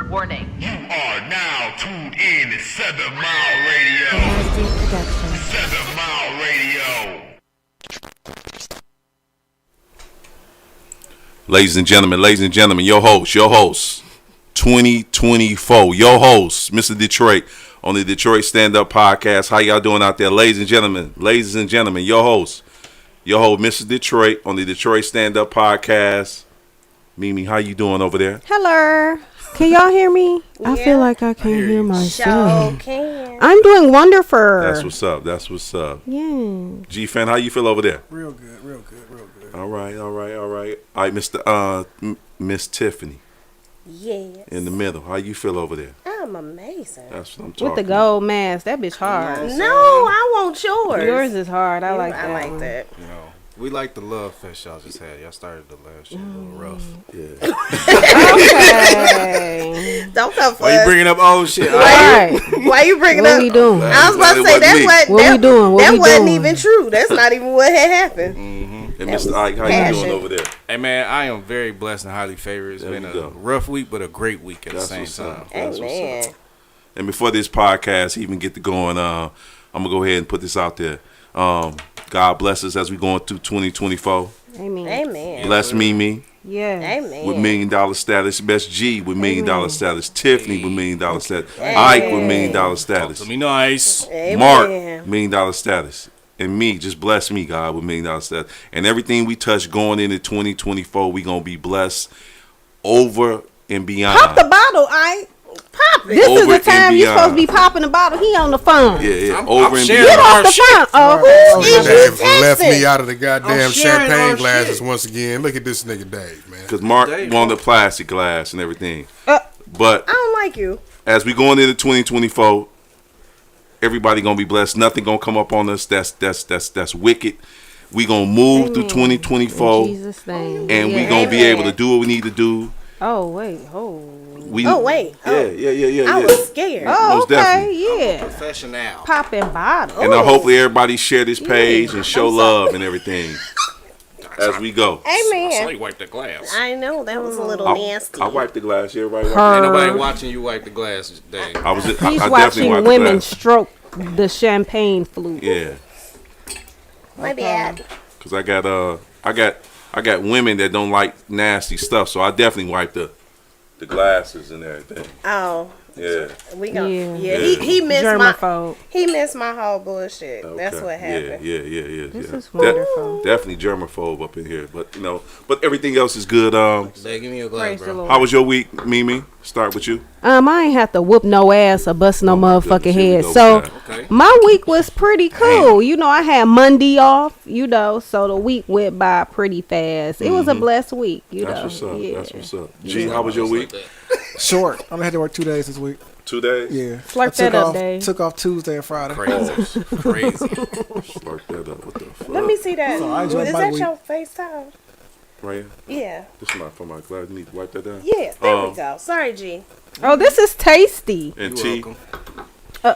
Warning. You are now tuned in to 7 Mile Radio. 7 Mile Radio. Ladies and gentlemen, your host, 2024, your host, Mr. Detroit, on the Detroit Stand Up Podcast. How y'all doing out there, ladies and gentlemen, your host, Mr. Detroit, on the Detroit Stand Up Podcast. Mimi, how you doing over there? Hello. Can y'all hear me? Yeah. I feel like I can't hear myself. Sure can. I'm doing wonderful. That's what's up. Yeah. G-Fan, how you feel over there? Real good. All right. All right, Mr. Miss Tiffany. Yes. In the middle. How you feel over there? I'm amazing. That's what I'm talking With the gold mask. That bitch hard. No, I want yours. Yours is hard. I like that. I like one. that. You know, we like the love fest y'all just had. Y'all started the last shit a little rough. Yeah. Okay. Don't come for Why you us. bringing up old shit? All right. Why you bringing What up? we doing? I was about to say What we doing? What that we wasn't doing? even true. That's not even what had happened. And Mr. Ike, how you passion. doing over there? Hey man, I am very blessed and highly favored. It's There been you a go. rough week, but a great week at That's the same what's time. up. That's what's Amen. up. And before this podcast even get to going, I'm gonna go ahead and put this out there. God bless us as we going through 2024. Amen. Amen. Bless Mimi Yeah. Amen. with $1 million status. Best G with $1 million Amen. status. Tiffany with $1 million status. Amen. Ike with $1 million Talk status. to me nice. Amen. Mark $1 million status. And me, just bless me, God, with $1 million status. And everything we touch going into 2024, we gonna be blessed over and beyond. Pop the bottle, I. Pop it. This is Over the and time you beyond. supposed to be popping the bottle. He on the phone. Yeah, I'm over and sharing Get beyond. off the phone. Oh, Who is Dave you left texting? me out of the goddamn I'm sharing champagne our glasses shit. once again. Look at this nigga Dave, man. Because Mark Dave, wanted the plastic glass and everything. Uh, But I don't like you. as we going into 2024, everybody gonna be blessed. Nothing gonna come up on us that's wicked. We gonna move through in 2024, Jesus' name. and we Yeah. gonna be Amen. able to do what we need to do. Oh, wait. Oh. We, Oh, wait. Yeah. I was scared. Oh, Most okay. definitely. Yeah. Professional. Popping bottle. And hopefully everybody share this page and show love and everything as we go. I saw Amen. you wipe the glass. I know that was a little I, nasty. I wiped the glass. Everybody wiped Ain't it. nobody watching you wipe the glass today. I was. I He's definitely watching wiped the women glass. stroke the champagne flute. Yeah, My bad. because I got women that don't like nasty stuff, so I definitely wiped the glasses and everything. Oh, Yeah. we gonna. Yeah. Yeah, he missed my. Germaphobe. He missed my whole bullshit. That's Okay. what happened. Yeah. This yeah. is wonderful. Definitely germaphobe up in here, but but everything else is good. Hey, give me a glass, Praise the bro. Lord. How was your week, Mimi? Start with you. I ain't have to whoop no ass or bust no my motherfucking goodness, here we head. go So with Okay. my week was pretty cool. You know, I had Monday off, so the week went by pretty fast. It was a blessed week, That's what's up. Yeah. That's what's up. G, how was your week? Short. I only had to work 2 days this week. 2 days. Yeah. Slurp I that up, Dave. Took off Tuesday and Friday. Crazy. Crazy. Spark that up. What the fuck? Let me see that. So I enjoyed Is my that week. your FaceTime? Right here. Yeah. This is not for my glass. You need to wipe that down. Yeah. There we go. Sorry, G. Oh, this is tasty. And You T. welcome. Uh,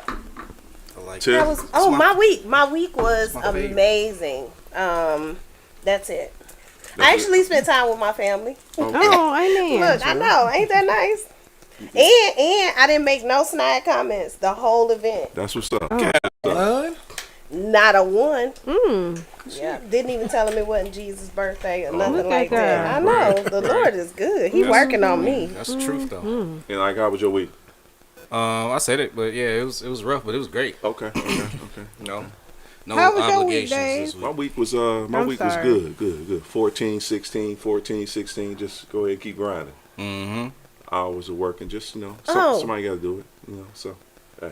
I like Tiff. That was. Oh, my- my week. My week was my favorite. amazing. That's it. I That's actually spent time with my family. Oh, amen. Look, I know, ain't that nice? And I didn't make no snide comments the whole event. That's what's up. None? Not a one. Mm. Yeah, didn't even tell him it wasn't Jesus' birthday or nothing Look like at that. that. I know the Lord is good. He working on me. That's the truth, though. And like, how was your week? I said it, but yeah, it was rough, but it was great. Okay. No How was your week, obligations Dave? this My week. week was was sorry. good. 14, 16, 14, 16. Just go ahead and keep grinding. Mm-hmm. Hours of working. Just Oh. somebody got to do it. So hey,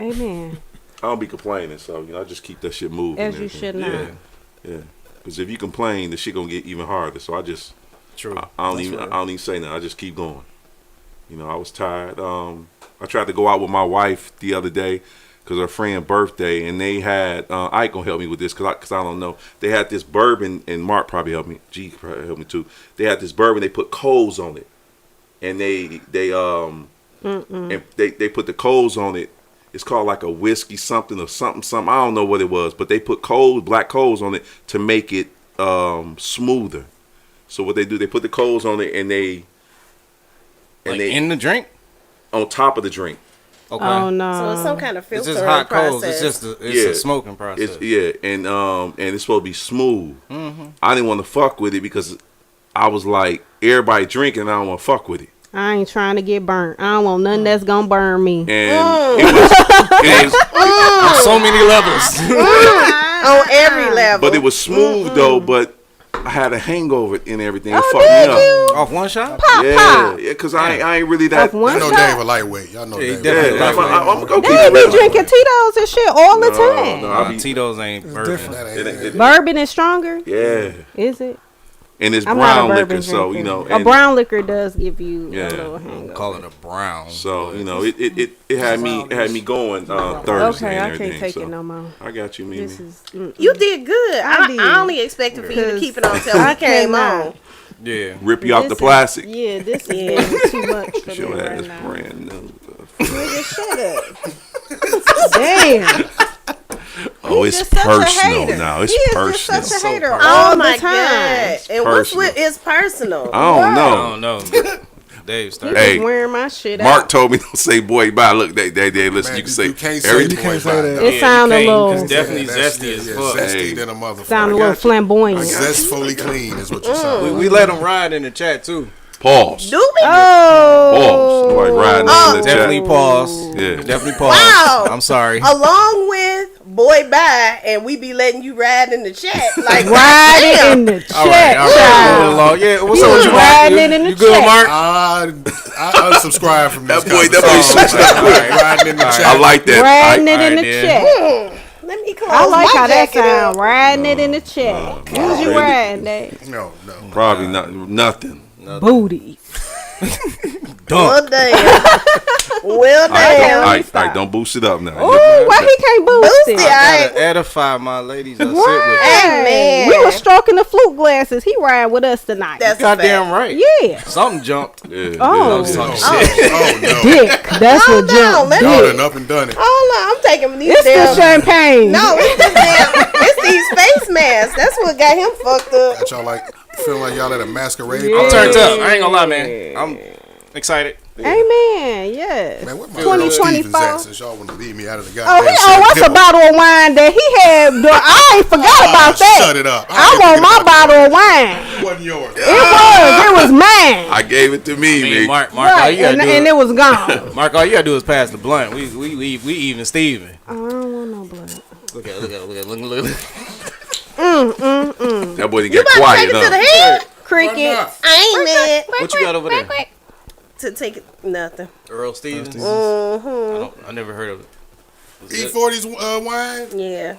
Amen. I don't be complaining. So I just keep that shit moving. As and you should everything. not. Yeah. Because if you complain, the shit gonna get even harder. So I just True. I don't even say nothing. I just keep going. I was tired. I tried to go out with my wife the other day because her friend's birthday, and they had Ike gonna help me with this because I don't know. They had this bourbon, and Mark probably helped me. G probably helped me too. They had this bourbon. They put coals on it, and they put the coals on it. It's called like a whiskey something or something. I don't know what it was, but they put black coals on it to make it smoother. So what they do, they put the coals on it and they and Like they in the drink. on top of the drink. Okay. Oh no. So it's some kind of It's filtering just hot process. coals. It's just a Yeah. smoking process. And it's supposed to be smooth. I didn't want to fuck with it because I was like, everybody drinking, and I don't want to fuck with it. I ain't trying to get burnt. I don't want nothing that's gonna burn me. And it was, On so many levels. On every level. but it was smooth though. But I had a hangover and everything. It fucked me up. Off one shot. Yeah, because I ain't really that. Off one I know shot. Dave a lightweight. Y'all know Yeah, he Dave. definitely Yeah, lightweight. I'm gonna go keep They it be real. drinking Tito's and shit all the time. No, I be, Tito's ain't bourbon. different. That it- ain't it- Bourbon is stronger. yeah, Is it? and it's I'm brown not a liquor, bourbon so drinker. you know. A and brown liquor does give you Yeah. a little hangover. Call it a brown. So you know, it had me going Thursday Okay, and I everything. can't take so it no more. I got you, Mimi. This is you did good. I did. I only expected for you to Because keep it on till I we came cannot. on. Yeah. Rip you off the this is- plastic. Yeah, this is too much for me Your right ass now. brand new. Nigga, shut up. Damn. Oh, it's just such a personal hater. now. It's He is personal. just such a hater Oh all my the time. god! And what's personal. with is personal? I don't I know. don't know. Dave He started. Hey, was wearing my shit Mark out. told me don't say boy bye. Look, they listen. Man, you can say you can't say everything. boy can't say bye. that. It sounded a little, It's definitely That's- zesty as yeah, fuck. Zesty Hey. than a motherfucker. sounded a little flamboyant. Zestfully clean is what you sound. We let him ride in the chat too. Pause. Do me? Oh. Pause. Nobody riding on the Definitely chat. pause. Yeah. Definitely pause. Wow. I'm sorry. Along with boy bye, and we be letting you ride in the chat. Like Riding damn. in the chat. All right. child. Moving along. Yeah. What's You up with you, Mark? riding You, it in the you good, chat. Mark? I unsubscribe from this. That boy conversation. switched up quick. Riding in the chat. I like that. Riding it in Alright, the then. chat. Let me close I like my how that jacket up. sound. Riding it in the chat. Who's you riding that? No. Probably not nothing. Booty. Well damn. Well All right, damn. all right, don't boost it up now. Ooh, why he can't boost Boost it? it. I- Gotta edify my ladies I sit with. Hey, man. We were stroking the flute glasses. He riding with us tonight. That's Goddamn right. yeah. Something jumped. Yeah, Oh. yeah. Oh no. Dick. That's Calm what down. jump. Let Y'all me. done up and done it. Hold on. I'm taking these It's the damn. champagne. No, it's this damn. It's these face masks. That's what got him fucked up. Got y'all like feeling like y'all at a masquerade. I'm turned up. I ain't gonna lie, man. I'm excited. Amen. Yes. Man, what my girl Stevens 2024. at since y'all want to leave me out of the Oh, goddamn that's a hippo? bottle of wine that he had. I ain't forgot about that. Shut it up. I want my bottle of wine. It wasn't yours. It was mine. I gave it to me, I mean, man. Mark, all Right, you gotta and, do and is, it was gone. Mark, all you gotta do is pass the blunt. We even Steven. I don't want no blood. Look at. That boy didn't You get about to quiet, take it to the huh? head? Crickets. I ain't mad What you got over there? to take it. Nothing. Earl Stevens. Mm-hmm. I never heard of it. Is it? E40's wine. Yeah.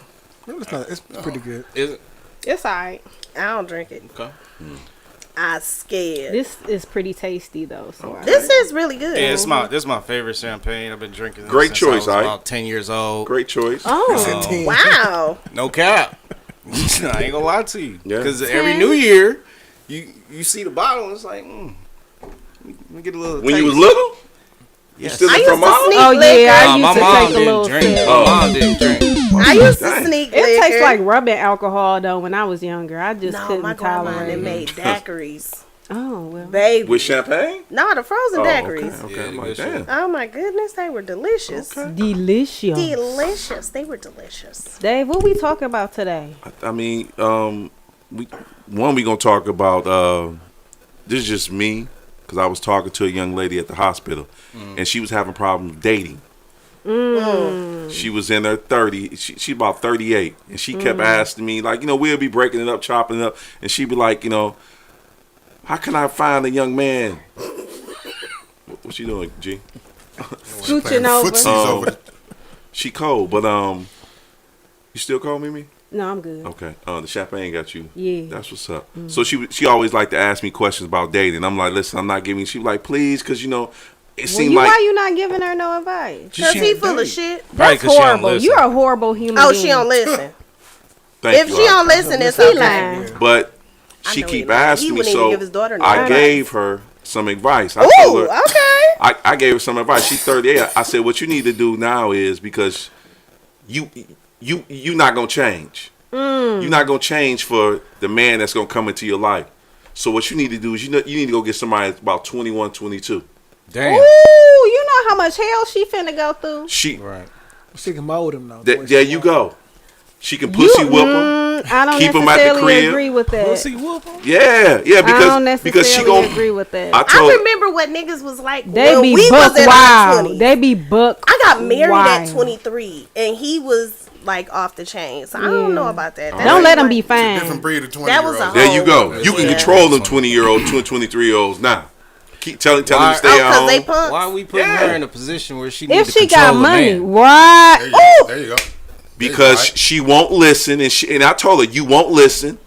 It's pretty good. Is it? It's alright. I don't drink it. Okay. I scared. This is pretty tasty though. So This is really good. Yeah, this is my favorite champagne. I've been drinking. Great since choice, I was aight. about 10 years old. Great choice. Oh, Wow. No cap. I ain't gonna lie to you. Yeah. Because every New Year, you see the bottle and it's like, let me get a little. When you was taste. little, you Yes. still I from used to mom? sneak oh yeah. I Nah, used my to mom take a didn't little drink. sip. My mom didn't drink. I used to Dang. sneak It liquor. tastes like rubbing alcohol though. When I was younger, I just No, couldn't my grandma tolerate they it. made daiquiris. Oh well. Baby. With champagne? No, the frozen Oh, daiquiris. okay. Yeah, I'm good like, shit. damn. Oh my goodness, they were delicious. Delicious. Delicious. They were delicious. Dave, what we talking about today? I mean, we gonna talk about. This is just me because I was talking to a young lady at the hospital, and she was having problems dating. She was in her 30s. She about 38, and she kept asking me like, we'll be breaking it up, chopping it up, and she'd be like, how can I find a young man? What you doing, G? Scooching over. Footsies over the She cold, but you still call me? No, I'm good. Okay. The champagne got you. Yeah. That's what's up. So she always like to ask me questions about dating. I'm like, listen, I'm not giving. She was like, please, because it Well, seemed like why you not giving her no advice? Because she he ain't full of date. shit. Probably That's 'cause she don't horrible. listen. You're a horrible human Oh, being. she don't listen. Thank If you, she Art. don't listen, it's He okay. lying. But I she know he keep lying. He asking me, wouldn't even so give his daughter no I advice. gave her some advice. I Ooh, told her, okay. I gave her some advice. She's 38. I said, what you need to do now is because you not gonna change. You're not gonna change for the man that's gonna come into your life. So what you need to do is you need to go get somebody that's about 21, 22. Damn. Ooh, you know how much hell she finna go through. She, Right. She can mold him though. there you go. She can pussy whip him. I don't Keep 'em at the necessarily crib. agree with that. Pussy whoop 'em? Yeah, I don't because she necessarily gonna agree with that. I I told remember what niggas was like They when be we buck was in our wild. 20s. They be buck. I got married at wild. 23, and he was like off the chain. So I don't know about that. Don't let them be It's a different fine. breed of 20 That year was a olds. there you go. You can Yeah. control them 20-year-old, 23-year-olds now. Keep telling them to Why- stay Oh, at because they home. punks. Why are we putting Yeah. her in a position where she needs If to she control got a money, man? right? There you go. Ooh, There you go. Because Right. she won't listen, and I told her you won't listen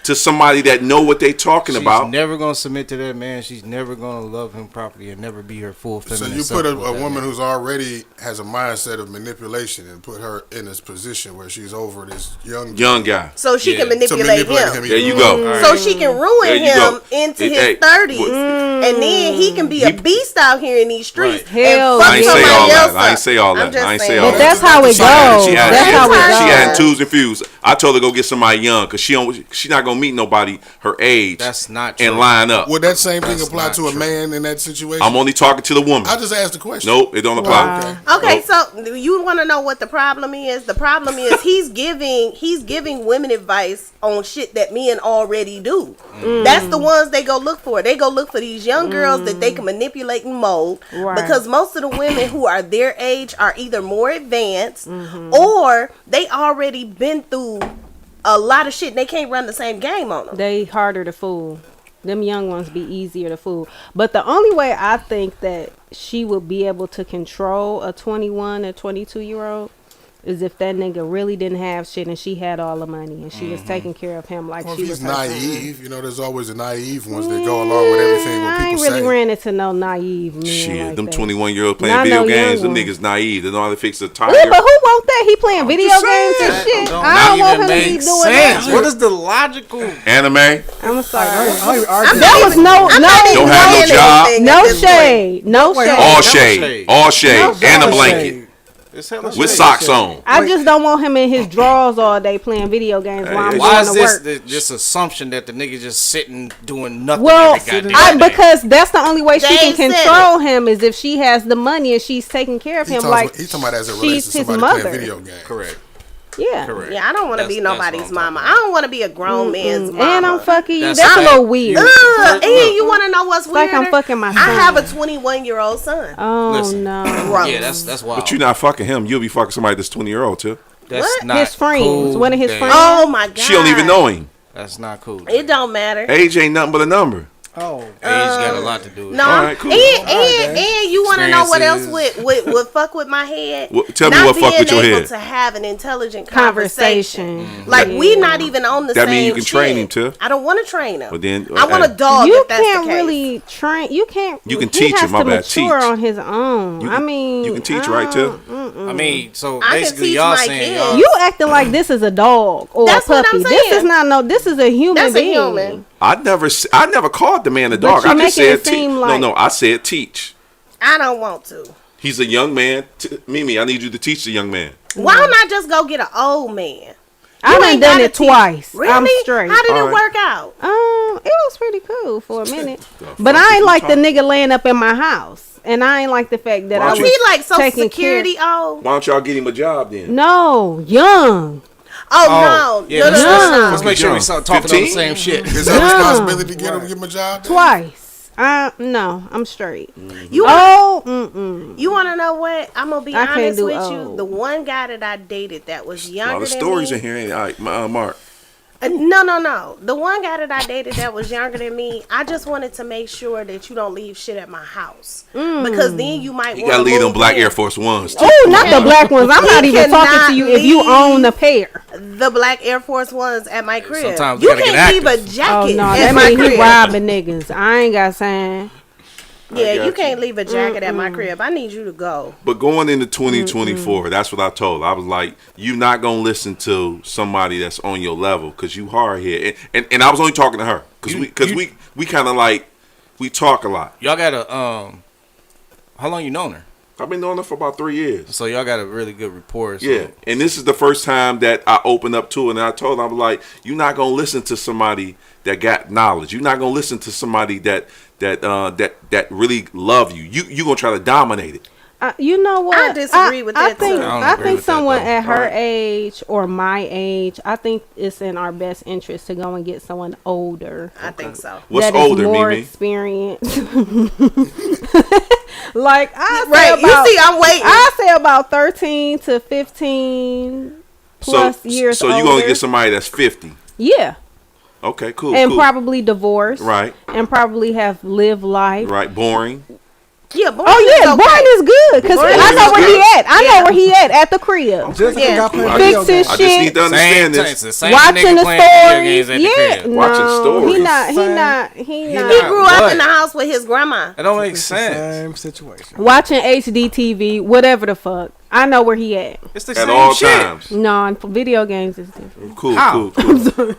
to somebody that know what they talking She's about. never gonna submit to that man. She's never gonna love him properly and never be her full So feminine you self put a with that woman man. who's already has a mindset of manipulation and put her in this position where she's over this young guy. So she Yeah. can to manipulate him. There you go. So she can ruin There you him go. into Hey, his 30s. what- And then he can be a beast out here in these streets. Right. Hell and fuck I ain't say somebody all that. else I ain't up. say all I'm that. just I ain't say saying. all but that. that's how it goes. She That's had, how it she goes. had twos and fews. I told her go get somebody young because she's not gonna meet nobody her age. That's not true. and line up. Would that same thing That's apply not to a true. man in that situation? I'm only talking to the woman. I just asked the question. Nope, it don't apply. Wow. Okay, so you want to know what the problem is? The problem is he's giving women advice on shit that men already do. That's the ones they go look for. They go look for these young girls that they can manipulate and mold. Right. Because most of the women who are their age are either more advanced or they already been through a lot of shit. And they can't run the same game on them. They harder to fool. Them young ones be easier to fool. But the only way I think that she would be able to control a 21 or 22-year-old is if that nigga really didn't have shit and she had all the money and she was taking care of him like Well, if she he's was her son. naive, you know, there's always the naive ones that go along with everything what I people ain't really say. ran into no naive men Shit, like them that. 21-year-olds playing Not video no young games, them one. niggas naive. They know how to fix a tire. Yeah, but who want that? He playing video just games and saying. shit. Don't I don't want even him to be make doing sense. that. What is the logical? Anime? I'm sorry. I don't even argue. That was no I'm not even Don't have no saying job. anything no at this point. shade. No Wait, shade. All shade. shade. All shade. No And a shade. blanket. It's hella With shade. socks on. I just don't want him in his drawers all day playing video games while I'm Hey, Why going is to this work. this assumption that the nigga just sitting doing nothing Well, every goddamn day? because that's the only way she They can said control him is if she has the money and she's taking care of him like He's talking about as it relates she's to his somebody playing mother. video games. Correct. Yeah. Correct. Yeah, I don't want to be That's what nobody's I'm mama. talking I don't want to be a grown man's mama. And I'm fucking you. That's That's a a little fact. weird. And you want to know what's like weird? I'm fucking my I son. have a 21-year-old son. Oh Listen. no. Gross. Yeah, that's wild. But you're not fucking him. You'll be fucking somebody that's 20-year-old too. That's What? not His friends. cool, One of his Dave. friends. Oh my god. She don't even know him. That's not cool. It don't matter. Age ain't nothing but a number. Oh, Age got a lot to do with No, it. All right, cool. and you want to know what else Experiences. would fuck with my head? Tell me Not what fuck with your being able head. to have an intelligent Conversation. conversation. Like we not even on the That same. mean you can train shit. him, too? I don't want to train him. But then, I want a hey. dog. You if that's can't the case. really train. You can't. You can he teach has him, my to bad. mature Teach. on his own. You I can- mean, you can teach, right, too? I mean, so I can basically teach y'all my saying kids. y'all You acting like this is a dog or That's a what puppy. I'm This is saying. not no. This is a human That's a being. human. I never called the man a dog. you're I just making it said teach. seem like- No, I said teach. I don't want to. He's a young man. Mimi, I need you to teach the young man. Why don't I just go get an old man? I You done ain't done gotta it teach- twice. Really? I'm straight. How did All it right. work out? It was pretty cool for a minute, but I ain't like the nigga laying up in my house, and I ain't like the fact that Why I don't was He like Social taking Security care. old? Why don't y'all get him a job then? No, young. Oh, yeah, no. let's, No, let's, no, no. let's make sure we start talking on the 15? same shit. Is that responsibility to get him to give him a job? then? Twice. No, I'm straight. You You want to know what? I'm gonna be I can't honest do with you. old. The one guy that I dated that was A younger lot of than stories me. in here, ain't it? All right, Mark. No. The one guy that I dated that was younger than me, I just wanted to make sure that you don't leave shit at my house because then you might. You gotta leave them black Air Force Ones too. Oh, not the black ones. I'm You not even talking cannot to you if you leave own the pair. The black Air Force Ones at my crib. Sometimes you we gotta can't get leave a active. Oh jacket no, at that my mean he crib. robbing niggas. I ain't got sign. Yeah, got you can't you. leave a jacket at my crib. I need you to go. But going into 2024, that's what I told her. I was like, you're not going to listen to somebody that's on your level because you hard here. And I was only talking to her because we kind of like, we talk a lot. Y'all got a how long you known her? I've been doing it for about 3 years. So y'all got a really good rapport. So. Yeah, and this is the first time that I opened up to it, and I told him, I was like, you're not gonna listen to somebody that got knowledge. You're not gonna listen to somebody that really love you. You gonna try to dominate it. You know what? I disagree with that, think, too. I don't I agree think with that, someone though. at her Alright. age or my age, I think it's in our best interest to go and get someone older. I think so. What's that is older, more Mimi? experienced. Like I say Right. about, You see, I'm waiting. I say about 13 to 15 plus years So you older. gonna get somebody that's 50? Yeah, Okay, cool. and cool. probably divorced. Right. And probably have lived life. Right, boring. Yeah, boy. Oh yeah, Brian is good because Boring I is know where good. he at. I Yeah. know where he at the crib. Jessica Yeah. got playing I video Fixing games. I just need shit. to understand Same, this. the same Watching nigga the playing video games stories. at the Yeah, crib. Watching no, stories. he not. He not. He not. grew up What? in the house with his grandma. That don't make It's the sense. same situation. Watching HDTV, whatever the fuck. I know where he at. It's the At same all shit. times. No, and for video games is different Cool, How? cool.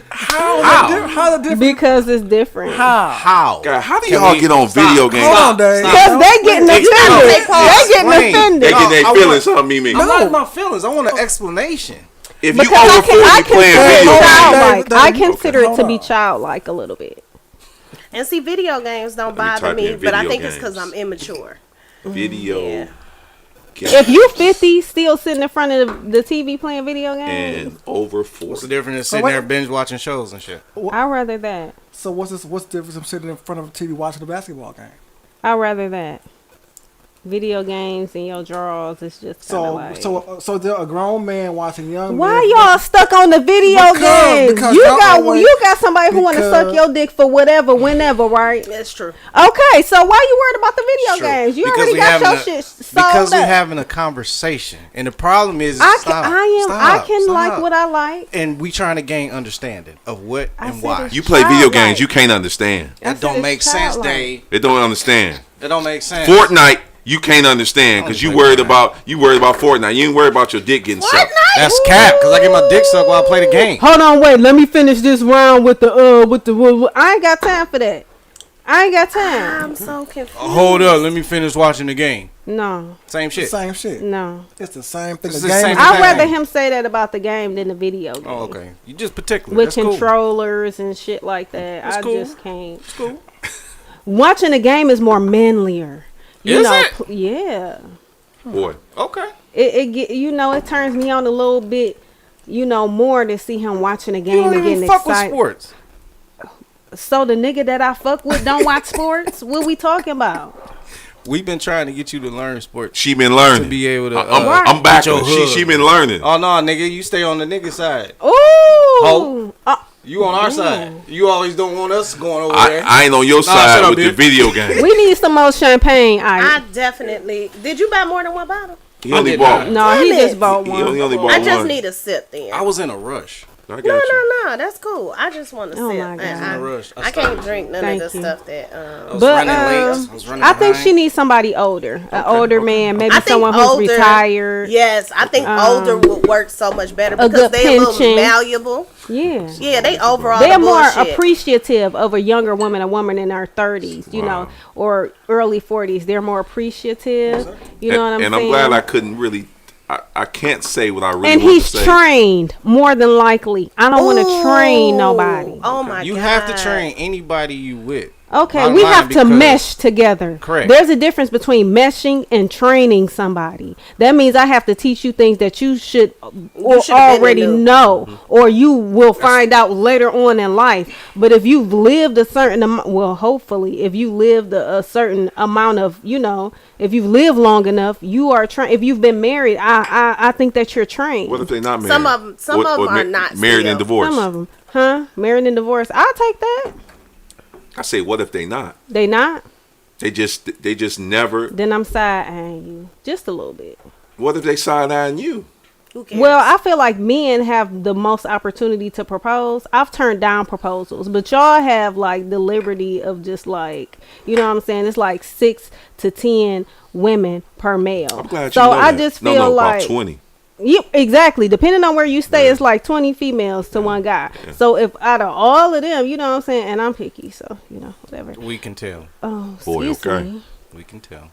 How? How the difference? because it's different. How? God, how do Can y'all we- get on video Stop. games? Hold on, Dave. Because they getting gotta offended. take pause. They getting Explain. offended. They getting their I feelings, want- huh, Mimi? I'm not in my feelings. I want an explanation. If you Because I over 40 I playing consider video it games, childlike. Dave, I Dave, consider it hold to be on. childlike a little bit. And see, video games don't Let me bother type me, in but I video think it's because games. I'm immature. video Yeah. If you 50, still sitting in front of the TV playing video games, and over What's the 40. difference in sitting what- there binge watching shows and shit? I'd rather that. So what's the difference from sitting in front of the TV watching a basketball game? I'd rather that. Video games and your drawers is just So like. so there a grown man watching young. Why men y'all stuck on the video games? because You y'all got always- you got somebody who want to suck because- your dick for whatever, whenever, right? That's true. Okay, so why you worried about the video True. games? You Because already we got having your a- shit sold Because we're up. having a conversation, and the problem is, I stop, I can stop. like what I like. and we trying to gain understanding of what I and said why. it's You play video childlike. games, you can't understand. I That said don't it's make sense, childlike. Dave. It don't understand. That don't make sense. Fortnite, you can't understand because you play worried Fortnite. about Fortnite. You ain't worried about your dick getting sucked. That's cap, because I get my dick sucked while I play the game. Hold on, wait. Let me finish this round with the I ain't got time for that. I ain't got time. I'm so confused. Hold up, let me finish watching the game. No, Same the shit. same shit. no. It's the same thing. It's The the game same is thing. the I'd game. rather him say that about the game than the video game. Oh, okay. You just particular. With That's cool. controllers and shit like that. That's I cool. just can't. It's cool. Watching a game is more manlier. You Is know, it? Yeah. Boy, Okay. It get it turns me on a little bit, more to see him watching a You game don't and even getting fuck with excited. sports. So the nigga that I fuck with don't watch sports? What we talking about? We've been trying to get you to learn sports. she been learning. To be able to, I'm back. get your She hood. been learning. Oh, no, nigga. You stay on the nigga side. Ooh. You on our side. You always don't want us going over there. I ain't on your shut side up, with the bitch. video game. We need some more champagne I ice. definitely. Did you buy more than one bottle? He only did bought. not. No, he Damn just it. bought He one. only bought I one. just need a sip then. I was in a rush. I got No, you. no, that's cool. I just want to Oh sip. my God. I, In a rush. I I stopped. can't drink none Thank of the you. stuff that. I was But running late. I was running I think behind. she needs somebody older, an older man, maybe I think someone who's older- retired. Yes, I think older would work so much better a because good they a little pension. malleable. Yeah. Yeah, they overall. They're the more bullshit. appreciative of a younger woman, a woman in her 30s, or early 40s. They're more appreciative. You know what I'm and saying? I'm glad I couldn't really. I can't say what I really and want he's to say. trained more than likely. I don't want to train Ooh. nobody. Oh my god! You have to train anybody you with. Okay, Bottom we line, have to because- mesh together. Correct. There's a difference between meshing and training somebody. That means I have to teach you things that you should or should have been already to know. know, Mm-hmm. or you will find out later on in life. But if you've lived a certain hopefully, if you lived a certain amount of, if you've lived long enough, you are trained. If you've been married, I think that you're trained. What if they not married? Some of 'em- some of 'em are not married still. and divorced. Some of them, huh? Married and divorced. I'll take that. I say, what if they not? They not. They just never. Then I'm side-eyeing you just a little bit. What if they side eyeing you? Who cares? Well, I feel like men have the most opportunity to propose. I've turned down proposals, but y'all have like the liberty of just like, you know what I'm saying? It's like 6 to 10 women per male. I'm glad you so know I that. just No, feel like about 20. you exactly. Depending on where you stay, Yeah. it's like 20 females to one guy. So if out of all of them, you know what I'm saying, and I'm picky, so whatever. We can tell. Oh, Boy, excuse okay. me. We can tell.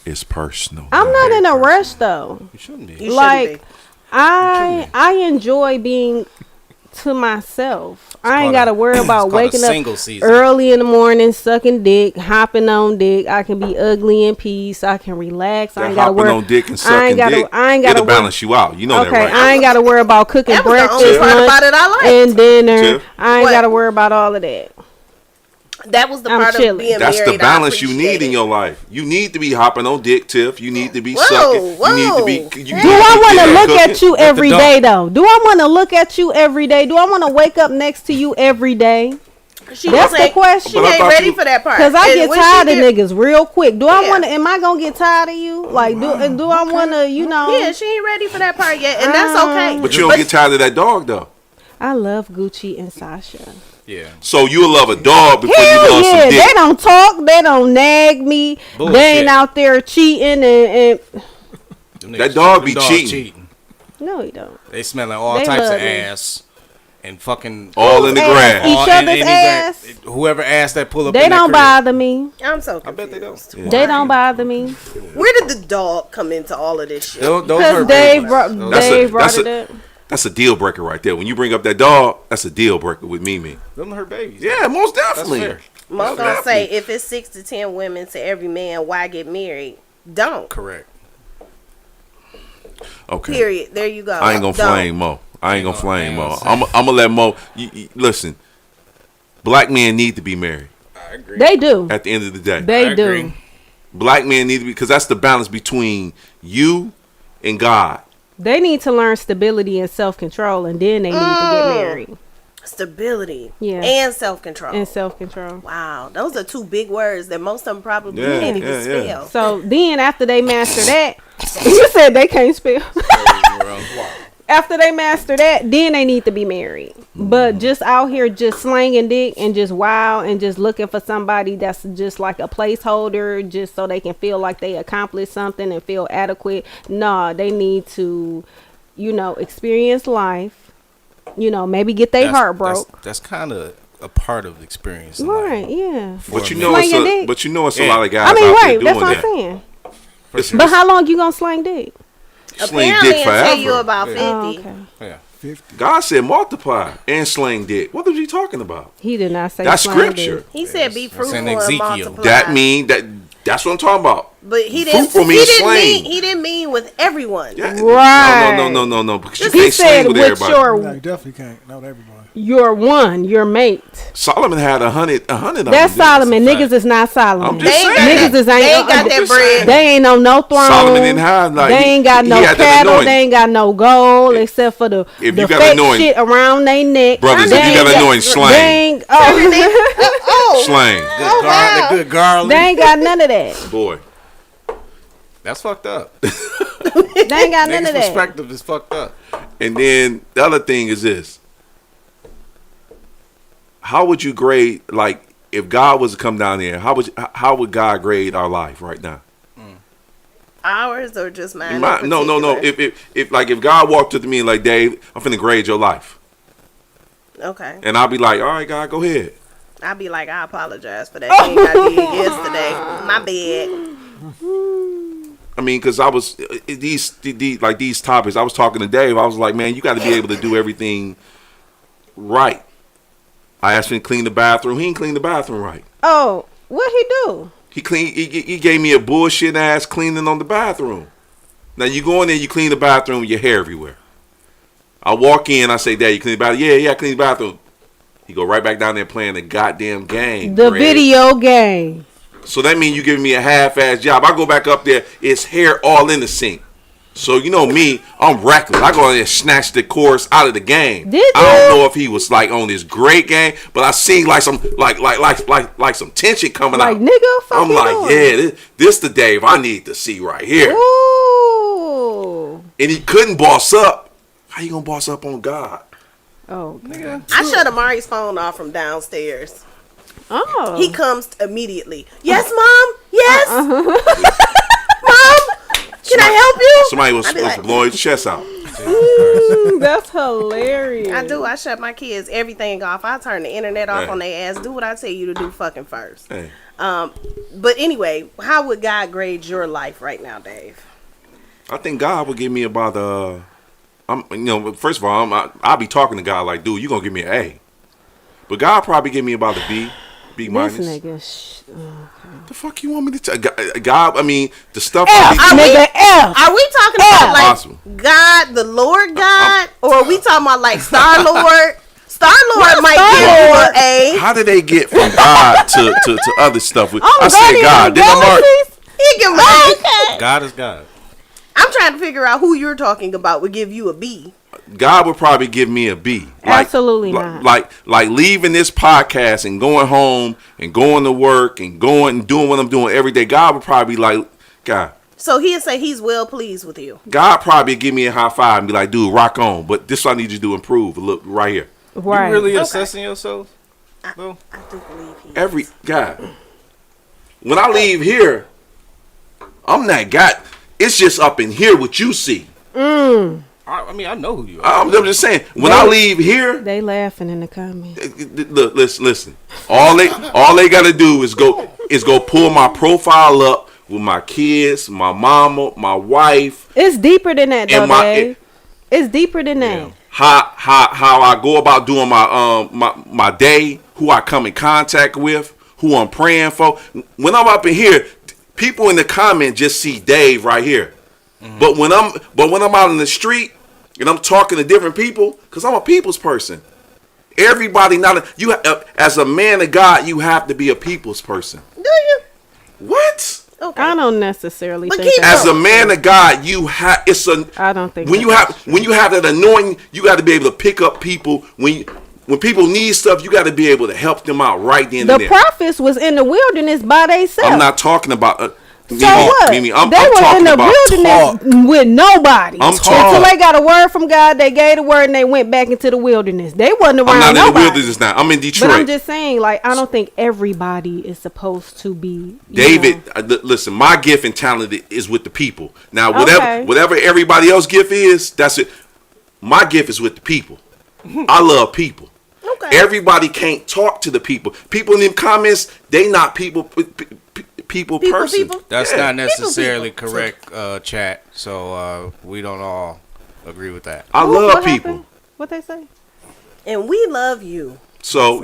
It's personal. I'm not in a rush though. You shouldn't be. You shouldn't Like be. I enjoy being to myself. I ain't called gotta a- worry it's about called a waking single up season. early in the morning, sucking dick, hopping on dick. I can be ugly in peace. I can relax. I That ain't gotta hopping worry. on dick and I sucking ain't gotta. dick, I ain't gotta it'll worry. balance you out. You know Okay, that, right? I ain't gotta worry about cooking That was the only breakfast, part lunch, about it I liked. and dinner. Tiff? I ain't What? gotta worry about all of that. That was the I'm part of chilling. being That's married. the balance you I appreciate need in it. your life. You need to be hopping on dick, Tiff. You need to be Whoa, sucking. You need to whoa. be. Do I want to look at you every dog. day though? Do I want to look at you every day? Do I want to wake up next to you every day? She That's ain't- the question. She But I ain't thought ready you- for that part. Cause I And get when tired she of get- niggas real quick. Do I Yeah. want to? Am I gonna get tired of you? Like, do I want to? You know? Yeah, she ain't ready for that part yet, and that's okay. But you don't get tired of that dog though. I love Gucci and Sasha. Yeah. So you'll love a dog before you Hell love yeah, some they dick. don't talk. They don't nag me. Bullshit. They ain't out there cheating and Them That niggas- dog them be dogs cheating. no, he don't. They smelling all They types of love me. ass and fucking All in the Ass. grass. Each all- other's and ass. Whoever ass that pull up. They in that don't crib. bother me. I'm so I bet they confused. don't. They don't bother me. Where did the dog come into all of this shit? Those Cause are Dave babies. brought That's a- Dave brought that's it a- up. That's a deal breaker right there. When you bring up that dog, that's a deal breaker with Mimi. Them her babies. Yeah, most That's definitely. fair. Most gonna say if it's 6 to 10 women to every man, why get married? Don't. Correct. Okay. Period. There you go. I ain't gonna Don't. flame Mo. I ain't gonna flame ain't Mo. gonna I'm gonna let Mo. Listen, black men need to be married. I agree. They do. At the end of the day, They I do. agree. black men need to be, because that's the balance between you and God. They need to learn stability and self control, and then they need to get married. Stability. Yeah. And self control. And self control. Wow, those are two big words that most of them probably Yeah, can't even yeah, yeah. spell. So then, after they master that, you said they can't spell. After they master that, then they need to be married. But just out here, just slanging dick and just wild and just looking for somebody that's just like a placeholder, just so they can feel like they accomplished something and feel adequate. Nah, they need to, experience life. Maybe get their heart broke. That's kind of a part of the experience. in Right? life. Yeah. But you For know, me. it's Slinging dick. a Yeah. lot of guys I mean, out right? there doing That's what I'm that. saying. It's- But how long you gonna slang dick? sling Apparently, dick until you forever. about 50. Oh, okay. Yeah. 50. God said multiply and sling dick. What was he talking about? He did not say That's slang scripture. dick. He said, "Be That's fruitful in and Ezekiel. multiply." That mean that's what I'm talking about. but he didn't. fruitful means He slang. didn't mean with everyone. Yeah. Right. No. Because you He can't said sling with with everybody. your No, you definitely can't. Not everybody. your one, your mate. Solomon had 100 of That's them. Solomon. fact. Niggas is not Solomon. I'm They just ain't saying. got Niggas is that. ain't, They ain't got that bread. They ain't on no throne. Solomon didn't have, like, they he- ain't got he no had that cattle. anointing. They ain't got no gold except for the If the you got fake anointing- shit around their neck. Brothers, They if you ain't got anointing, They slang. ain't, oh, Oh, Slang. Good garlic. Good garlic. they ain't got none of that. Boy. That's fucked up. They ain't got none Niggas' of that. perspective is fucked up. And then the other thing is this. How would you grade, like, if God was to come down here, how would God grade our life right now? ours or just mine? in No. particular? If God walked up to me and like, Dave, I'm finna grade your life. Okay, And I'll be like, all right, God, go ahead. I'd be like, I apologize for that thing I did yesterday. My bad. I mean, because I was, these topics, I was talking to Dave, I was like, man, you got to be able to do everything right. I asked him to clean the bathroom. He didn't clean the bathroom right. Oh, what he do? He gave me a bullshit ass cleaning on the bathroom. Now you go in there, you clean the bathroom with your hair everywhere. I walk in, I say, Dad, you clean the bathroom? Yeah, I clean the bathroom. He go right back down there playing the goddamn game. The Greg. video game. So that means you giving me a half-ass job. I go back up there, it's hair all in the sink. So you know me, I'm reckless. I go in there and snatch the chorus out of the game. Did I don't you? know if he was like on this great game, but I see like some like some tension coming Like, out. nigga, fuck I'm you like, doing? yeah, this the Dave I need to see right here. Ooh. And he couldn't boss up. How you gonna boss up on God? Oh, okay. I shut Amari's phone off from downstairs. Oh. He comes immediately. Yes, Mom. Yes, Mom. Can I help you? Somebody was I'd be like, blowing his chest out. That's hilarious. I do. I shut my kids everything off. I turn the internet off Hey. on their ass. Do what I tell you to do fucking first. Hey. But anyway, how would God grade your life right now, Dave? I think God would give me about first of all, I'll be talking to God like, dude, you gonna give me an A, but God probably give me about a B minus. This nigga. The fuck you want me to tell God? I mean, the stuff. F, nigga, F. Are we talking about like Possible. God, the Lord God, or are we talking about like Star Lord? Star Lord might Star-Lord. give you an A. How did they get from God to other stuff? Oh, I said God. Then Galaxies? He give okay. God is God. I'm trying to figure out who you're talking about would give you a B. God would probably give me a B. Absolutely not. Like leaving this podcast and going home and going to work and going and doing what I'm doing every day. God would probably be like, God. So he'll say he's well pleased with you. God probably give me a high five and be like, dude, rock on. But this is what I need you to do, improve. Look right here. Right. You really assessing yourself? Though? I do believe he. Every God. When I leave here, I'm not God. It's just up in here what you see. I mean, I know who you are. I'm just saying. When I leave here, They laughing in the comments. look, listen. All they got to do is go pull my profile up with my kids, my mama, my wife. It's deeper than that, though, And my- Dave. It's deeper than that. How I go about doing my day, who I come in contact with, who I'm praying for. When I'm up in here, people in the comment just see Dave right here. But when I'm out in the street and I'm talking to different people, because I'm a people's person. Everybody as a man of God, you have to be a people's person. Do you? What? Okay. I don't necessarily But think keep that. As a man of God, you have I don't think when you that's have that anointing, you got to be able to pick up people when people need stuff. You got to be able to help them out right then The and there. prophets was in the wilderness by themselves. I'm not talking about. So what? Mimi, I'm they were talking in the about wilderness with nobody. I'm Until talking. they got a word from God, they gave the word and they went back into the wilderness. They wasn't around I'm not in the nobody. wilderness now. I'm in Detroit. But I'm just saying, like, I don't think everybody is supposed to be. you David, know. listen, my gift and talent is with the people. Now, Okay. whatever everybody else gift is, that's it. My gift is with the people. I love people. Okay. Everybody can't talk to the people. People in them comments, they not people person. people. That's Yeah. not necessarily correct, chat. So we don't all agree with that. I Ooh, love what people. happened? What they say? And we love you. So,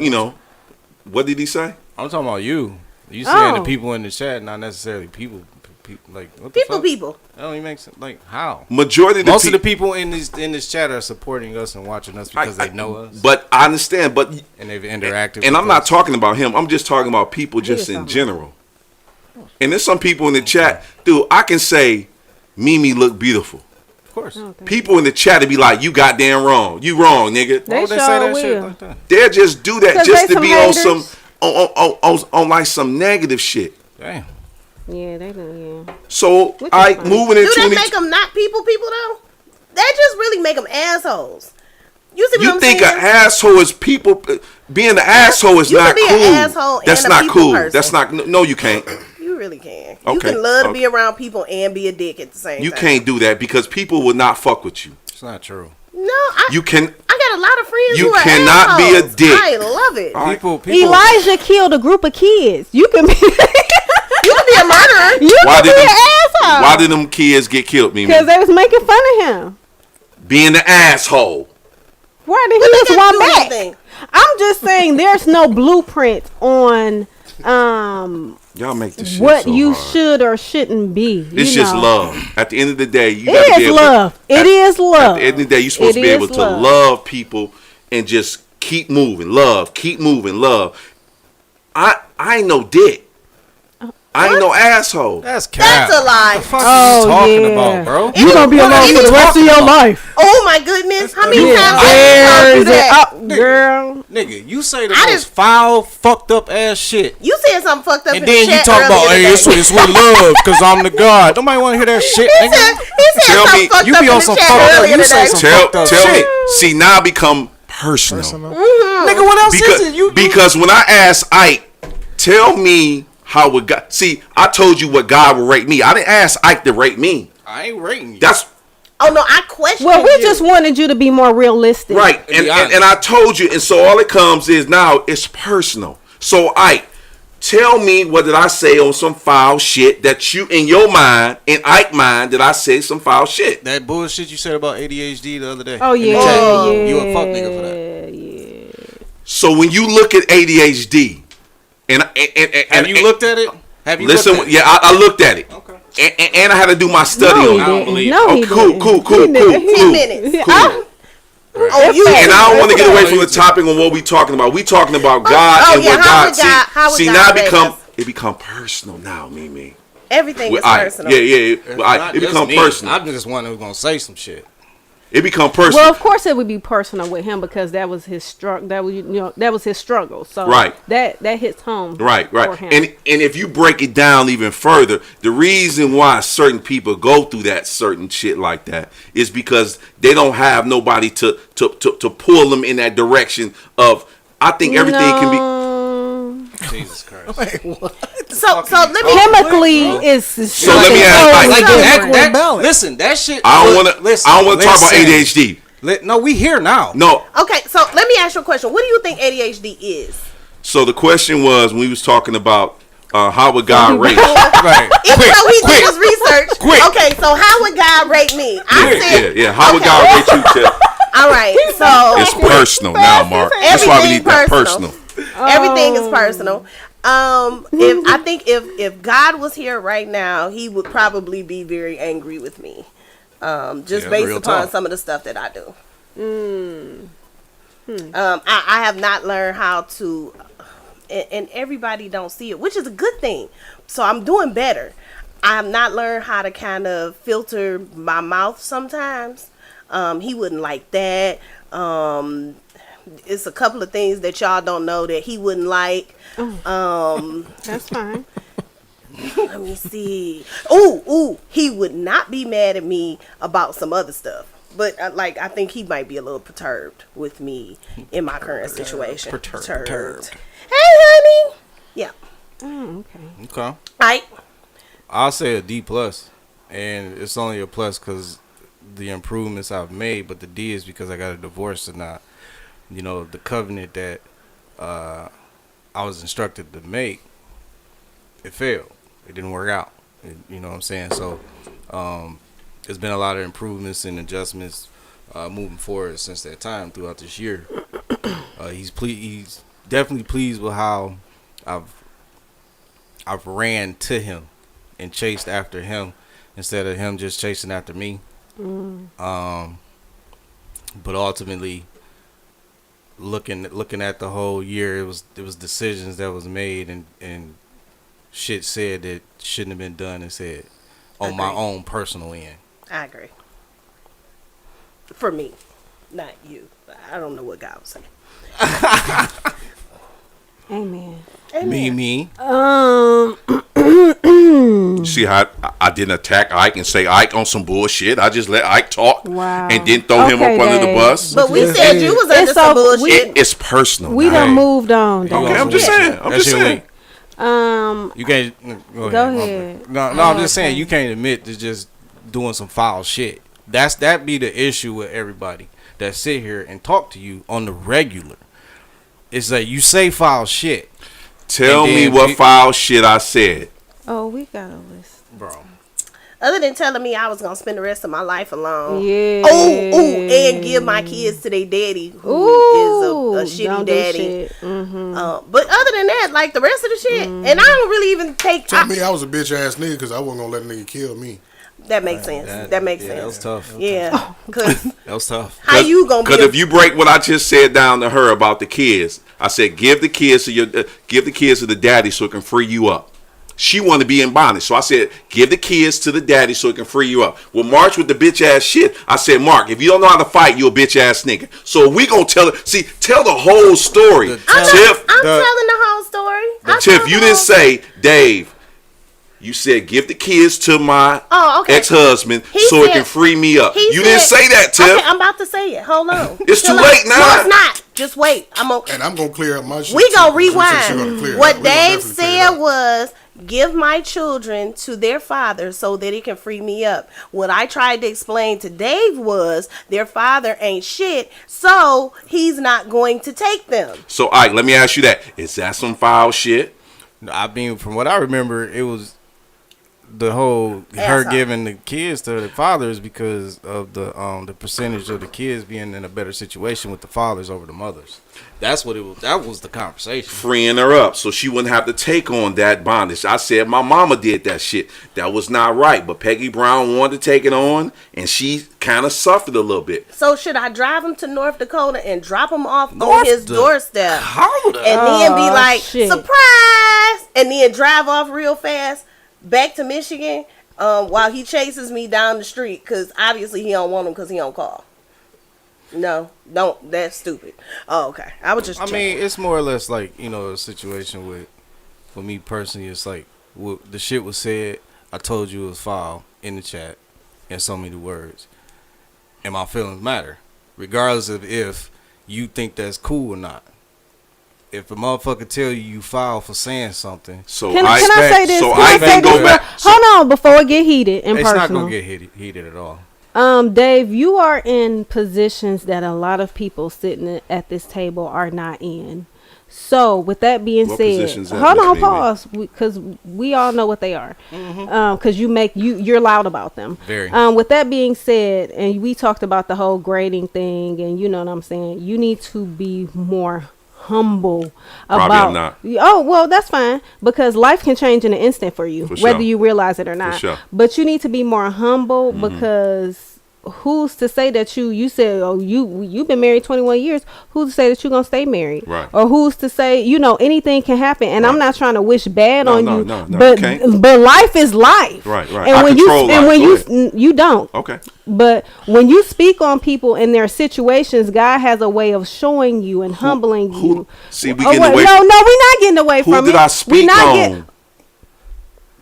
what did he say? I'm talking about you. You saying the Oh. people in the chat, not necessarily people. Like what the fuck? People. That don't even make sense. Like how? Majority of the Most of the people in this chat are supporting us and watching us because they know us But I understand, but and they've interacted. and with I'm not us. talking about him. I'm just talking about people just in general. And there's some people in the chat, dude, I can say Mimi look beautiful. Of course. People in the chat would be like, you goddamn wrong. You wrong, nigga. Why They would they sure say that shit will. like that? They'll just do that 'Cause just they to be some on some haters. on like some negative shit. Damn. Yeah, they do. Yeah. So Which is I fine. moving Do into that 20. make them not people though? That just really make them assholes. You see what You I'm think saying? an asshole is people? Being an asshole is You not can be cool. an asshole That's and a not people cool. person. That's not. No, you can't. You really can. You Okay, can love to okay. be around people and be a dick at the same You time. can't do that because people will not fuck with you. It's not true. No, I You can. got a lot of friends You who are cannot be a assholes. dick. I love it. People. Elijah killed a group of kids. You can be. You can be a murderer. You Why can be did an them- asshole. Why did them kids get killed, Mimi? Because they was making fun of him. Being the asshole. Why did What he they just got to want do with back? anything? I'm just saying there's no blueprint on Y'all make this shit what so you hard. should or shouldn't be. It's you just know. love. At the end of the day, you It got to be is able love. to. It is At love. the end of the day, you're supposed It to be able is to love people and just keep moving. Love, keep moving. Love. I ain't no dick. I ain't no asshole. That's cap. That's a lie. What the fuck Oh, are you talking yeah. about, bro? You gonna be alone for the rest of your life. Oh my goodness! How many times I There's told you it. that? Oh, girl. Nigga, you say the I most just- foul, fucked up ass shit. You said something fucked up And in then the you chat talk about, earlier hey, today. it's with love, because I'm the God. Nobody want to hear that shit, He nigga. said Tell something me- fucked you up be in on the some chat fucked up- earlier you say today. some fucked up shit. See, now I become personal. Nigga, what else is it? Because when I asked Ike, tell me how would God. See, I told you what God would rate me. I didn't ask Ike to rate me. I ain't rating you. That's Oh no, I question. Well, we you. just wanted you to be more realistic. Right, be and honest. I told you, and so all it comes is now it's personal. So Ike, tell me what did I say on some foul shit that you in your mind, in Ike mind, did I say some foul shit? That bullshit you said about ADHD the other day. Oh in the yeah, chat. yeah. You a fuck nigga for that. Yeah. So when you look at ADHD, and Have you looked at it? Have you listen, looked at yeah, I looked at it. Okay. And I had to do my study No, on he it. don't didn't. believe No, Oh, he cool, didn't. cool, cool, He cool, didn't. 10 cool. minutes. Cool. Oh, you. And I don't want to get away from the topic on what we talking about. We talking about God oh, and yeah, what how God would God- see. how would See, God now raise us? it become personal now, Mimi. Everything With is Ike. personal. Yeah. It's With Ike, not it just become me. personal. I'm just one who's gonna say some shit. It become personal. Well, of course, it would be personal with him because that was his struggle. That was his struggle. So Right. that hits home. Right. For him. And if you break it down even further, the reason why certain people go through that certain shit like that is because they don't have nobody to pull them in that direction of. I think everything can be. Jesus Christ. So let me. Chemically is So let me ask, Like Chemical that, imbalance. listen, that shit. I don't want to. Listen, I don't want to talk about listen. ADHD. No, we here now. No. Okay, so let me ask you a question. What do you think ADHD is? So the question was when we was talking about how would God rate? Right. Even though he did his research. Quick. Okay, so how would God rate me? I said, Yeah. How would okay. God rate you, Tip? All right, so It's personal now, Mark. That's why we need that personal. everything is personal. If God was here right now, he would probably be very angry with me. Just Yeah, based real upon talk. some of the stuff that I do. I have not learned how to, and everybody don't see it, which is a good thing. So I'm doing better. I have not learned how to kind of filter my mouth sometimes. He wouldn't like that. It's a couple of things that y'all don't know that he wouldn't like. That's fine. Let me see. Ooh, he would not be mad at me about some other stuff. But I think he might be a little perturbed with me in my current situation. Perturbed. Hey, honey. Yeah. Oh, okay. Okay. I'll say a D plus, and it's only a plus because the improvements I've made. But the D is because I got a divorce and not, the covenant that I was instructed to make. It failed. It didn't work out. You know what I'm saying? So, there's been a lot of improvements and adjustments moving forward since that time throughout this year. He's definitely pleased with how I've ran to him and chased after him instead of him just chasing after me. But ultimately, looking at the whole year, it was decisions that was made and shit said that shouldn't have been done and said on my Agreed. own personal end. I agree. For me, not you. I don't know what God was saying. Amen. Me. You see how I didn't attack Ike and say Ike on some bullshit. I just let Ike talk Wow. and didn't throw him Okay, up under the Dave. bus. But we Yes, said it you is. was under It's some so- bullshit. It's personal. We now. done moved on. Okay, Dave. I'm just saying. I'm That's just your saying. link. You can't go Go ahead. ahead. No, I'm just saying you can't admit to just doing some foul shit. That be the issue with everybody that sit here and talk to you on the regular. It's like you say foul shit, Tell And me then what we- foul shit I said. Oh, we got a list. bro. Other than telling me I was gonna spend the rest of my life alone. Yeah. And give my kids to their daddy, who Ooh, is a shitty don't do daddy. shit. Mm-hmm. But other than that, like the rest of the shit, and I don't really even take. Tell me I was a bitch ass nigga because I wasn't gonna let a nigga kill me. That makes sense. That makes That was sense. tough. Yeah, because That was tough. how you gonna be? Because if you break what I just said down to her about the kids, I said give the kids to the daddy so it can free you up. She wanted to be in bondage, so I said give the kids to the daddy so it can free you up. Well, March with the bitch ass shit. I said, Mark, if you don't know how to fight, you a bitch ass nigga. So we gonna tell the whole story. The- I'm Tiff, telling the whole story. I'm Tiff, telling you the didn't whole- say, Dave. You said give the kids to my Oh, okay. ex-husband He so it said- can free me up. he You didn't said- say that, Tiff. Okay, I'm about to say it. Hold on. It's too Chill late out. now. No, it's not. Just wait. I'm gonna. And I'm gonna clear up my shit. We gonna too. She said she gonna rewind. clear it What up. We gonna Dave definitely clear it said up. was, give my children to their father so that it can free me up. What I tried to explain to Dave was their father ain't shit, so he's not going to take them. So, Ike, let me ask you that. Is that some foul shit? I mean, from what I remember, it was the whole her Asshole. giving the kids to the fathers because of the percentage of the kids being in a better situation with the fathers over the mothers. That's what it was. That was the conversation. Freeing her up so she wouldn't have to take on that bondage. I said my mama did that shit. That was not right. But Peggy Brown wanted to take it on, and she kind of suffered a little bit. So should I drive him to North Dakota and drop him off on his doorstep? And then be like, shit. surprise! And then drive off real fast back to Michigan while he chases me down the street, because obviously he don't want him because he don't call. No, don't. That's stupid. Oh, okay. I was just I checking. mean, it's more or less like, you know, a situation with, for me personally, it's like the shit was said. I told you it was foul in the chat in so many words, and my feelings matter, regardless of if you think that's cool or not. If a motherfucker tell you foul for saying something, So Can I I say this? So Can I I say can go this? back. Hold on, before it get heated and it's personal. not gonna get heated at all. Dave, you are in positions that a lot of people sitting at this table are not in. So, with that being What said, positions that, hold Miss on, Mimi? pause, because we all know what they are. Because you're loud about them. Very. With that being said, and we talked about the whole grading thing, and you know what I'm saying. You need to be more humble Probably about. I'm not. Oh well, that's fine, because life can change in an instant for you, For whether sure. you realize it or not. sure. But you need to be more humble because who's to say that you said, oh, you've been married 21 years, who's to say that you're gonna stay married? Right. Or who's to say, anything can happen, and I'm Right. not trying to wish bad No, on no, you, no, you but can't. life is life. Right, right. And I when control life. Go you don't. Okay. But when you speak on people and their situations, God has a way of showing you and humbling you. See, we Oh, getting wait, away. no, we're not getting away Who from did it. I We speak not on? get-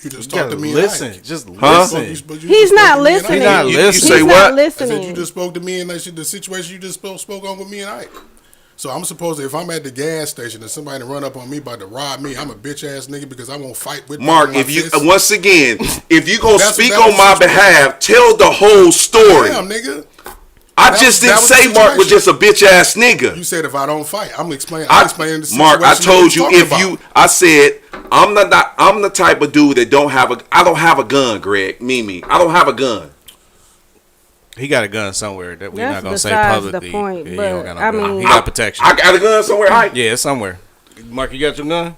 You just You talked to gotta me. listen. And Ike. Just Huh? listen. He's not listening. He's not You listening. say He's what? not I said listening. you just spoke to me and the situation you just spoke on with me and Ike. So I'm supposed to, if I'm at the gas station and somebody run up on me about to rob me, I'm a bitch ass nigga because I won't fight with them Mark, with my if you fists? once again, if you gonna That's- speak that on was my the situation. behalf, tell the whole story. Damn, nigga. I That just was- didn't that was the say Mark was just situation. a bitch ass nigga. You said if I don't fight, I'm explaining the situation. Mark, I that told you're you talking about. I said I'm the type of dude that I don't have a gun, Greg. Mimi, I don't have a gun. He got a gun somewhere that we're That's not gonna say besides the publicly. point, he but, don't got no I gun. mean- he got protection. I got a gun somewhere. Yeah, it's somewhere. Mark, you got your gun?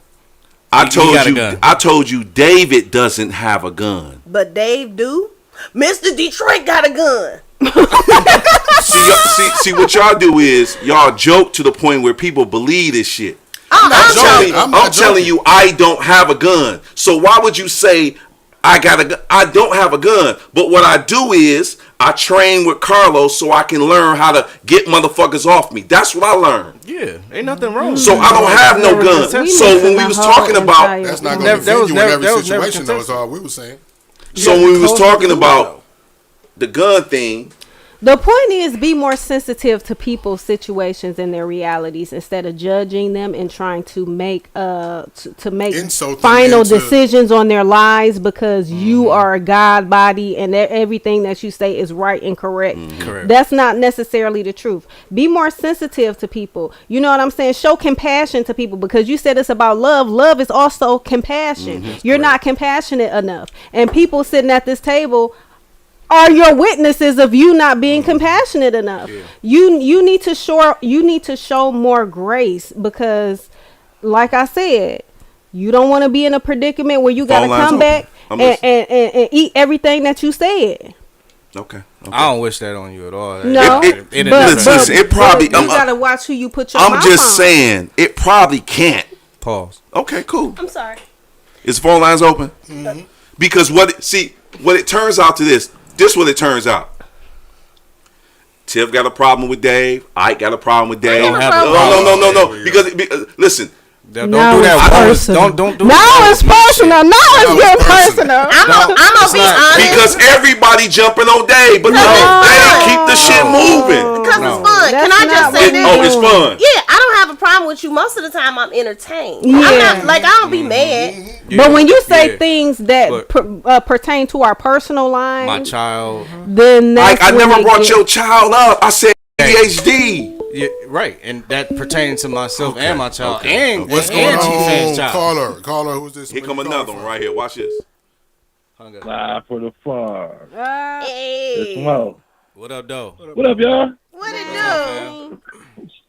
I He told got a you. gun. I told you. David doesn't have a gun. But Dave do. Mr. Detroit got a gun. See what y'all do is y'all joke to the point where people believe this shit. I'm I'm not telling joking. you, I don't have a gun. So why would you say I got a gun? I don't have a gun. But what I do is I train with Carlos so I can learn how to get motherfuckers off me. That's what I learned. Yeah, ain't nothing wrong. So I don't have no gun. We So missing when we the was whole talking about, entire That's not point. going to That was defend you in never- every that was never situation, though, is contested. all we were saying. so when we was talking about the gun thing, The point is, be more sensitive to people's situations and their realities instead of judging them and trying to make to make Insult them final into- decisions on their lives because you are a God body and everything that you say is right and correct. Correct. That's not necessarily the truth. Be more sensitive to people. You know what I'm saying? Show compassion to people because you said it's about love. Love is also compassion. You're not compassionate enough, and people sitting at this table are your witnesses of you not being compassionate enough. You need to show more grace because, like I said, you don't want to be in a predicament where you got to Phone lines come open. back I'm and, listening. and eat everything that you said. okay. I don't wish that on you at all. No, Listen, it probably- you gotta watch who you put your I'm mouth just on. saying it probably can't. Pause. Okay, cool. I'm sorry. Is phone lines open? Because what it turns out to this what it turns out. Tiff got a problem with Dave. Ike got a problem with Dave. don't have a No. problem. Because listen, Don't Now do it's that. personal. Don't do Now that. it's personal. Now it's Now getting it's personal. I'm gonna be honest. because everybody jumping on Dave, but no, No. Dave keep the shit moving. Because No. it's fun. That's Can I just not say what this? Oh, it's fun. Yeah, I don't have a problem time with you, most of the time I'm entertained. Yeah. I'm not like I don't be mad. But when you say Yeah. things that But- pertain to our personal lives, My child. then that's Like I when never it brought gets- your child up. I said ADHD. Yeah, right, and that pertains to myself and my child, okay, and okay. What's going and Chief-Fan's on? child. Caller, who's this? Here Where come you calling another one from? right here. Watch this. Hung up. Live for the farm. Hey, It's Mo. What up, though? What up, y'all? what it do?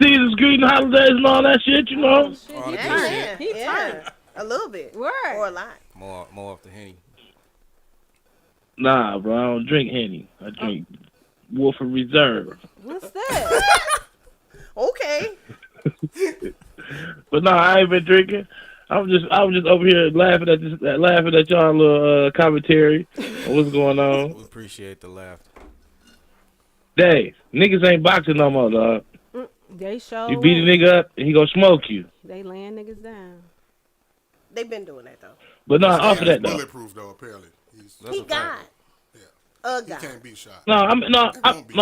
Season's greeting, holidays, and all that shit, you know? All the good Yeah, shit. He turned. a little bit Word. or a lot. More off the Henny. Nah, bro, I don't drink Henny. I drink Wolford Reserve. What's that? Okay, But no, I ain't been drinking. I was just over here laughing at y'all little commentary on what's going on. We appreciate the laugh. Dave, niggas ain't boxing no more, dog. They show. You beat a nigga up, and he gonna smoke you. They laying niggas down. they've been doing that though. But no, off of that He's though. bulletproof though. Apparently, That's He a fact. got a he guy. can't be shot. No,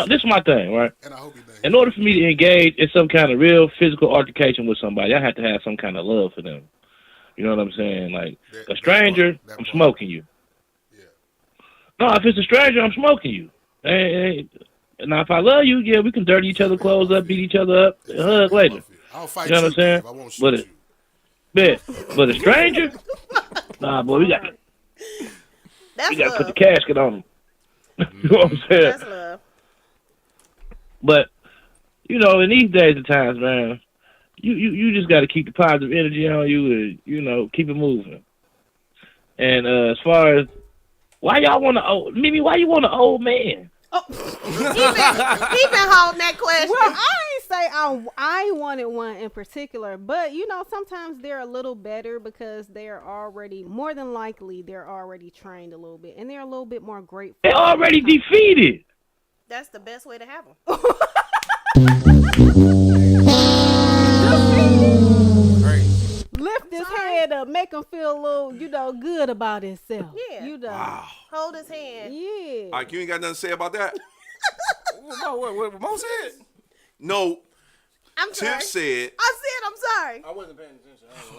this is my thing, right? And I hope he thinks. In order for me to engage in some kind of real physical altercation with somebody, I have to have some kind of love for them. You know what I'm saying? Like That- a stranger, that part. I'm smoking you. Yeah. No, if it's a stranger, I'm smoking you. Now, if I love you, yeah, we can dirty each other clothes up, beat each other up, and hug later. I'll fight You know what I'm saying? Dave. I won't shoot But you. Bet. But a stranger, nah, boy, we got That's to put the love. casket on him. You know what I'm saying? That's love. But you know, in these days and times, man, you just got to keep the positive energy on you, and keep it moving. And as far as why y'all want to Mimi, why you want an old man? He been holding that question. Well, I ain't say I wanted one in particular, but sometimes they're a little better because they're already more than likely they're already trained a little bit and they're a little bit more grateful. They already defeated. That's the best way to have them. Lift his head up, make him feel a little, good about himself. Yeah. Hold his hand. Yeah. All right, you ain't got nothing to say about that? What Mo said? No. I'm sorry. Tiff said. I said I'm sorry. I wasn't paying attention.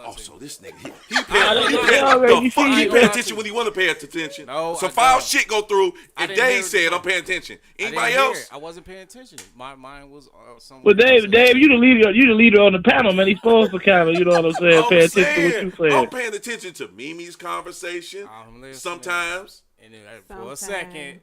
Oh, so this nigga, he paying already the fuck. see He you. pay attention when he want to pay attention. No, Some I foul don't. shit go through. I If didn't hear Dave it said, before. I'm paying attention. I didn't Anybody hear else? it. I wasn't paying attention. My mind was somewhere. Well, Dave, else. you the leader. You the leader on the panel, man. He's supposed to kind of, you know what I'm saying, I'm pay attention to saying, what you I'm said. paying attention to Mimi's conversation. I'm listening. Sometimes. And then for a Sometimes. second,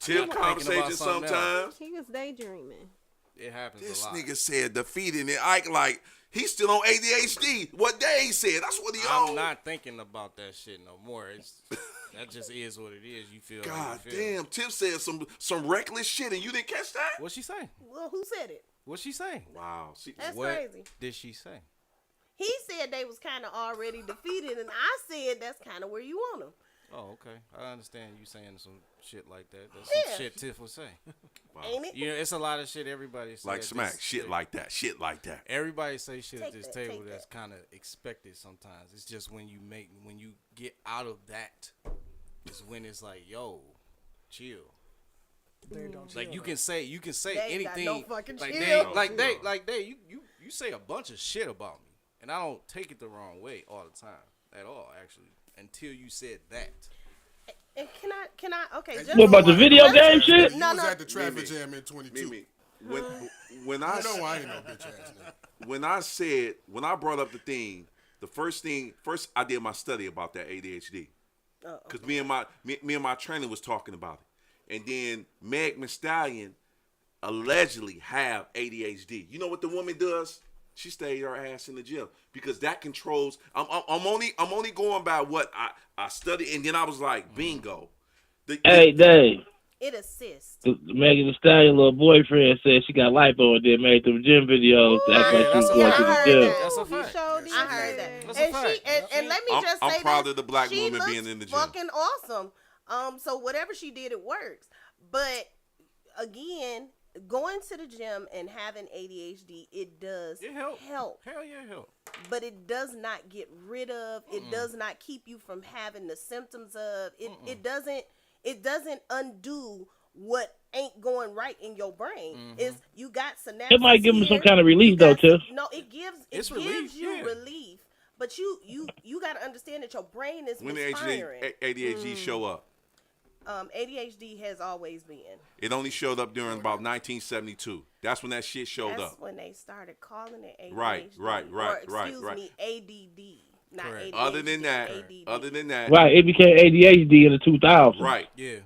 Tiff about conversation something sometimes. He was daydreaming. it happens This a lot. nigga said defeating it. Ike like he's still on ADHD. What Dave said. That's what he I'm on. not thinking about that shit no more. That just is what it is. You feel. God how you feel. damn. Tiff said some reckless shit and you didn't catch that? What'd she say? Well, who said it? What'd she say? Wow. See, That's What crazy. did she say? He said they was kind of already defeated, and I said that's kind of where you want them. Oh, okay. I understand you saying some shit like that. That's Yeah. some shit Tiff would say. Ain't it? It's a lot of shit everybody says. like smack. Shit like that. Shit like that. Everybody say shit at Take this that, table take that's kind of expected sometimes. It's just when you get out of that is when it's like, yo, chill. They don't Like chill, you though. can say They ain't got anything. no fucking like chill. they, you say a bunch of shit about me, and I don't take it the wrong way all the time at all. Actually, until you said that. And can I? Okay, just What about the video game You shit? No, was no. at the traffic Mimi. jam in 22. Mimi, when I You know I ain't no bitch ass nigga. when I brought up the thing, first I did my study about that ADHD. Because me and my trainer was talking about it. And then Meg Thee Stallion allegedly have ADHD. You know what the woman does? She stayed her ass in the gym because that controls. I'm only going by what I studied, and then I was like, bingo. Hey, Dave. It assists. Megan Thee Stallion little boyfriend said she got lipo and then made them gym videos to act like she was that's a going fact. to I the heard gym. that. That's a He fact. showed I heard that. That's a And fact. and let me just I'm say proud this, of the black she woman looks being in the gym. fucking awesome. So whatever she did, it works. But again, going to the gym and having ADHD, it does It help. help. Hell yeah, it help. But it does not get rid of. It does not keep you from having the symptoms of. It doesn't undo what ain't going right in your brain. Is you got synapses. It might give them some here, kind of you relief though, got- Tiff. No, it gives It's gives relief, you yeah. relief, but you got to understand that your brain is When the misfiring. ADHD show up, ADHD has always been. it only showed up during about 1972. That's when that shit showed That's up. when they started calling it ADHD. Right. Or, excuse me, ADD. Not Correct. ADHD. Other than that, Right, it became ADHD in the 2000s. right. Yeah.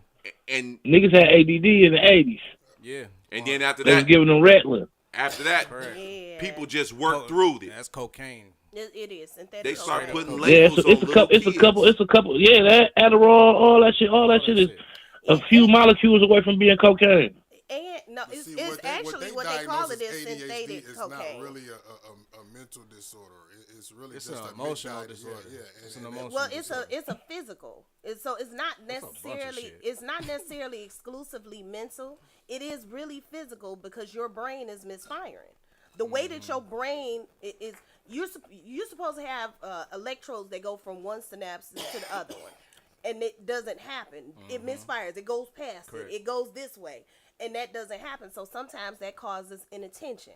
And Niggas had ADD in the 80s. Yeah. then after They was that, giving them Ritalin. Correct. Yeah. people just worked through it. That's cocaine. It is synthetic. They start cocaine. putting Yeah, labels on little it's a couple. Yeah, that Adderall, all that shit is a few molecules away from being cocaine. And no, But it's, see, it's actually what they call diagnose it is as ADHD synthetic is cocaine. not really a mental disorder. It's really It's just an a emotional misdiagnosis. disorder. Yeah, It's and an that- emotional Well, it's disorder. a physical. So it's not a bunch of necessarily shit. it's not necessarily exclusively mental. It is really physical because your brain is misfiring. The way that your brain is, you're supposed to have electrodes that go from one synapse to the other one, and it doesn't happen. It misfires. It goes past Correct. it. It goes this way, and that doesn't happen. So sometimes that causes inattention.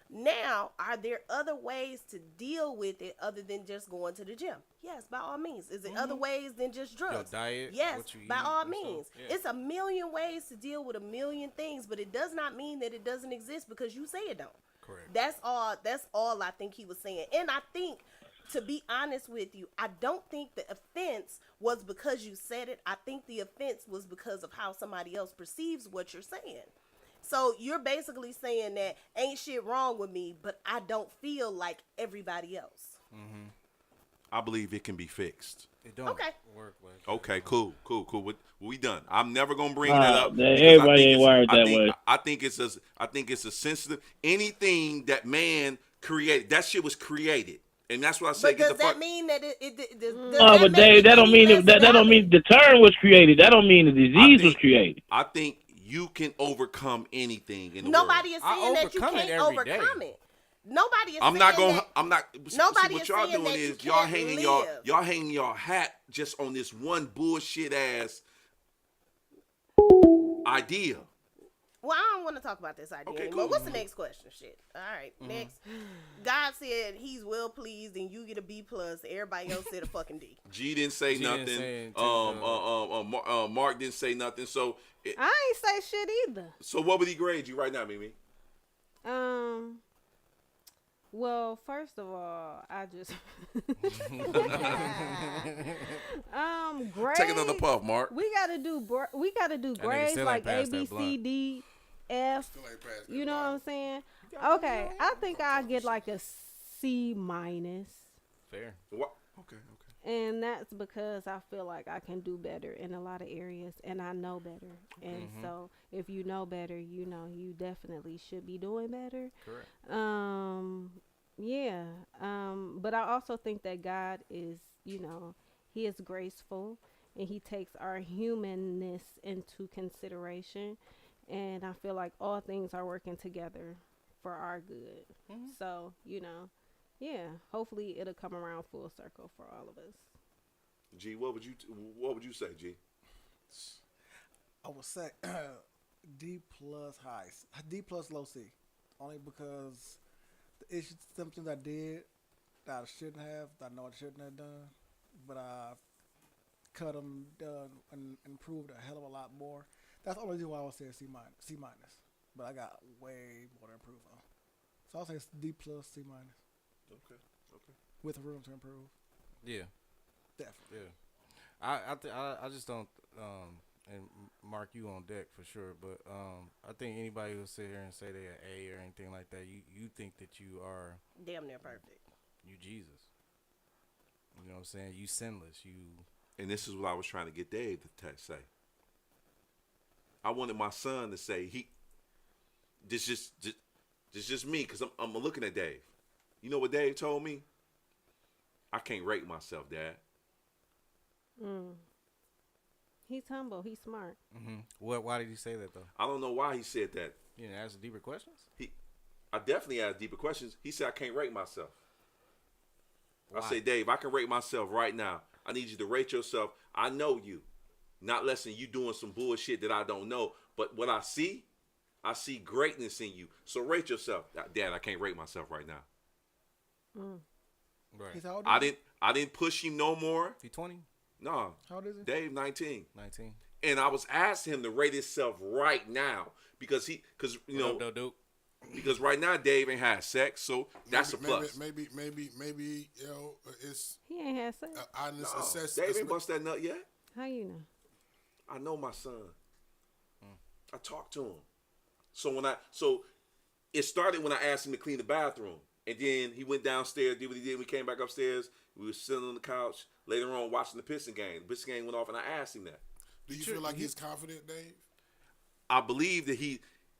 Now, are there other ways to deal with it other than just going to the gym? Yes, by all means. Is it other ways than just drugs? diet, Yes, what you by eat all and stuff. means. Yeah. It's a million ways to deal with a million things, but it does not mean that it doesn't exist because you say it don't. Correct. That's all I think he was saying. And I think, to be honest with you, I don't think the offense was because you said it. I think the offense was because of how somebody else perceives what you're saying. So you're basically saying that ain't shit wrong with me, but I don't feel like everybody else. I believe it can be fixed. It don't Okay. work like Okay, cool. We done. I'm never gonna bring Nah, that up. man, because everybody I think ain't it's- wired I that think- way. I think it's a sensitive. Anything that man created, that shit was created, and that's what I say. But Get does the that fuck. mean that does Oh, that but make Dave, it that don't any mean less that don't valid? mean the term was created. That don't mean the disease was created. I think you can overcome anything in the Nobody world. is saying that you overcome it can't every day. overcome it. Nobody is I'm saying not gonna. that. I'm not. Nobody see, what is y'all saying doing that you is y'all can't hanging live. y'all hanging your hat just on this one bullshit ass idea. Well, I don't want to talk about this idea Okay, anymore. cool. What's the next question? Shit. All right, next. God said he's well pleased, and you get a B plus. Everybody else said a fucking D. G didn't say G didn't nothing. say anything, Mark didn't say nothing. So, I ain't say shit either. so what would he grade you right now, Mimi? Well, first of all, I just grade. Take another puff, Mark. We gotta do nigga grades still like ain't A, passed B, that C, blunt. D, F. Still ain't passed that You know what bottle. I'm saying? Okay, I think I'll get like a C minus, fair. What? Okay. and that's because I feel like I can do better in a lot of areas, and I know better. And so, if you know better, you know you definitely should be doing better. Correct. Yeah. But I also think that God is, he is graceful and he takes our humanness into consideration. And I feel like all things are working together for our good. So, yeah, hopefully it'll come around full circle for all of us. G, what would you say, G? I would say D plus high, D plus low C, only because the issues, symptoms I did that I shouldn't have, that I know I shouldn't have done, but I cut them, done, and improved a hell of a lot more. That's the only reason why I would say C minus, but I got way more to improve on. So I'll say it's D plus, C minus, Okay. with room to improve. Yeah. Definitely. Yeah. I just don't and Mark, you on deck for sure, but I think anybody who sit here and say they're an A or anything like that, you think that you are Damn near perfect. you Jesus. You know what I'm saying? You sinless. You And this is what I was trying to get Dave to say. I wanted my son to say this just me, because I'm looking at Dave. You know what Dave told me? I can't rate myself, Dad. He's humble. He's smart. Why did he say that though? I don't know why he said that. You didn't ask deeper questions? I definitely asked deeper questions. He said I can't rate myself. Why? I say, Dave, I can rate myself right now. I need you to rate yourself. I know you. Not less than you doing some bullshit that I don't know. But what I see greatness in you. So rate yourself. Dad, I can't rate myself right now. Right. He's how old? I didn't push him no more. He 20? No. How old is he? Dave 19. 19. And I was asking him to rate himself right now because because right now Dave ain't had sex, so that's a plus. Maybe, you know, it's He ain't had sex. honest No, assess. Dave ain't bust that nut yet. How you know? I know my son. I talked to him. So it started when I asked him to clean the bathroom. And then he went downstairs, did what he did. We came back upstairs. We were sitting on the couch. Later on, watching the Piston game. The Piston game went off, and I asked him that. Do you feel like he's confident, Dave? I believe that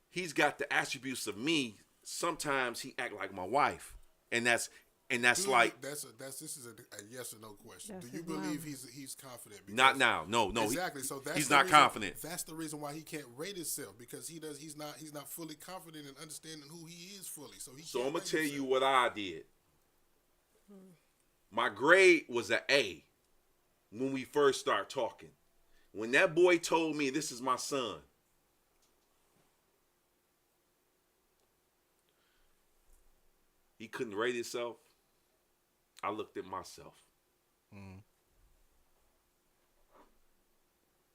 he's got the attributes of me. Sometimes he act like my wife, and that's like this is a yes or no question. That's Do you his believe mama. he's confident? Because not now. No. Exactly. So that's he's the not reason, confident. That's the reason why he can't rate himself because he's not fully confident in understanding who he is fully. So So I'm gonna rate tell you himself. what I did. My grade was an A when we first started talking. When that boy told me this is my son, he couldn't rate himself. I looked at myself.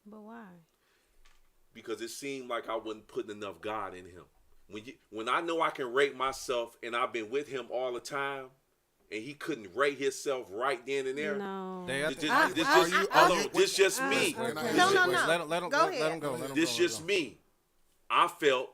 But why? Because it seemed like I wasn't putting enough God in him. When I know I can rate myself and I've been with him all the time, and he couldn't rate himself right then and there. No. This just me. Can I- No. Let him Go let ahead. him go. Let him This go, let just him go. me. I felt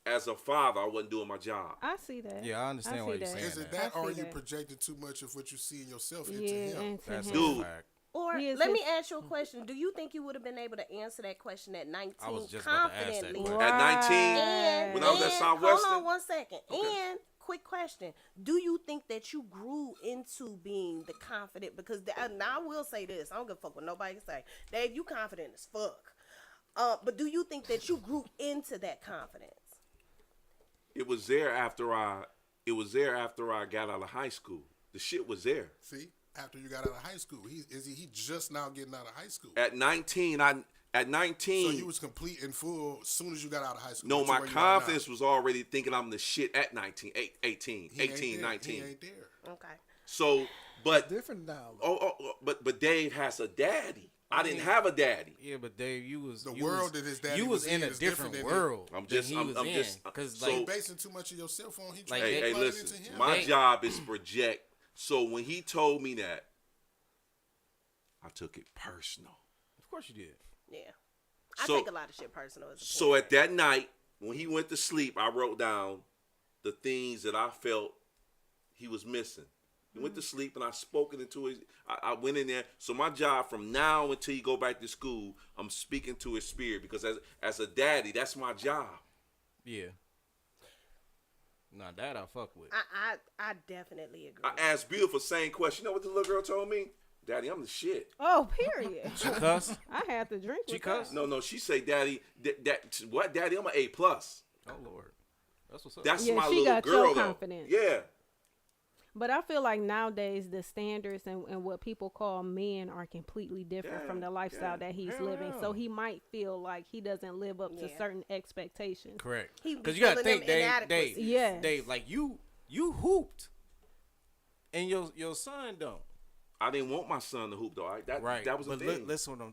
as a father I wasn't doing my job. I see that. Yeah, I understand why see you're that. saying Is it that. that I or are see you that. projecting too much of what you see in yourself into Yeah, him? into That's him. a Dude. fact. Or He is let me his- ask you a question. Do you think you would have been able to answer that question at 19 I was just about to ask that confidently? question. At 19, And, when I was at and- Southwestern. Hold on 1 second. And quick question: do you think that you grew into being the confident? Because now I will say this: I don't give a fuck what nobody can say. Dave, you confident as fuck. But do you think that you grew into that confidence? It was there after I got out of high school. The shit was there. See, after you got out of high school, he just now getting out of high school. At 19, So you was complete and full as soon as you got out of high school. no, to my where you are confidence now. was already thinking I'm the shit at 19, 18, He ain't 18, there. 19. He ain't there. Okay. So, but Different now. but Dave has a daddy. I didn't have a daddy. Yeah, but Dave, you was The you world was, that his daddy you was was in in a is different different than him. world. I'm just- than he I'm- was I'm in. just- Because so- like He basing too much of your cell phone. He Like, trying they- to Hey, plug it listen, into him. my They- job is project. So when he told me that, I took it personal. of course you did. Yeah. I So- take a lot of shit personal. As a So parent. at that night, when he went to sleep, I wrote down the things that I felt he was missing. He went to sleep and I spoke it into his. I went in there. So my job from now until he go back to school, I'm speaking to his spirit because as a daddy, that's my job. Yeah. Nah, that I fuck with. I definitely agree. I asked Beautiful same question. You know what the little girl told me? Daddy, I'm the shit. Oh, period. She cuss. I had to drink She with cuss. that. No, she say, Daddy, what? Daddy, I'm an A plus. Oh Lord, that's what's up. That's Yeah, my she little got girl. your though. confidence. Yeah. But I feel like nowadays the standards and what people call men are completely different Yeah, from the lifestyle yeah. that he's Hell living. yeah. So he might feel like he doesn't live up to Yeah. certain expectations. correct. He be Because you gotta feeling think, them Dave. inadequacies. Yeah. Dave, like you hooped, and your son don't. I didn't want my son to hoop though. That was the but thing. listen where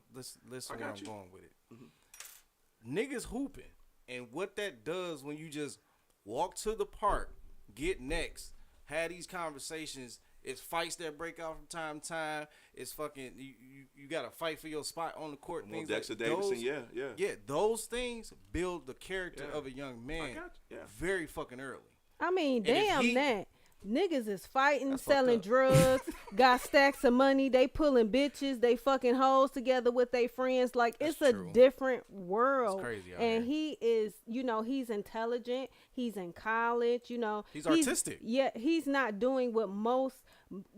I got I'm you. going with it. Niggas hooping, and what that does when you just walk to the park, get next, have these conversations. It's fights that break out from time to time. It's fucking you got to fight for your spot on the court. Well, Things Dexter like Davidson, those, yeah. yeah. Those things build the character Yeah. of a young man got you, yeah. very fucking early. I mean, And if damn he- that. Niggas is fighting, That's selling fucked up. drugs, got stacks of money, they pulling bitches, they fucking hoes together with their friends. Like, it's That's a true. different world. It's crazy out and here. he is, he's intelligent, he's in college, He's artistic. Yeah, he's not doing what most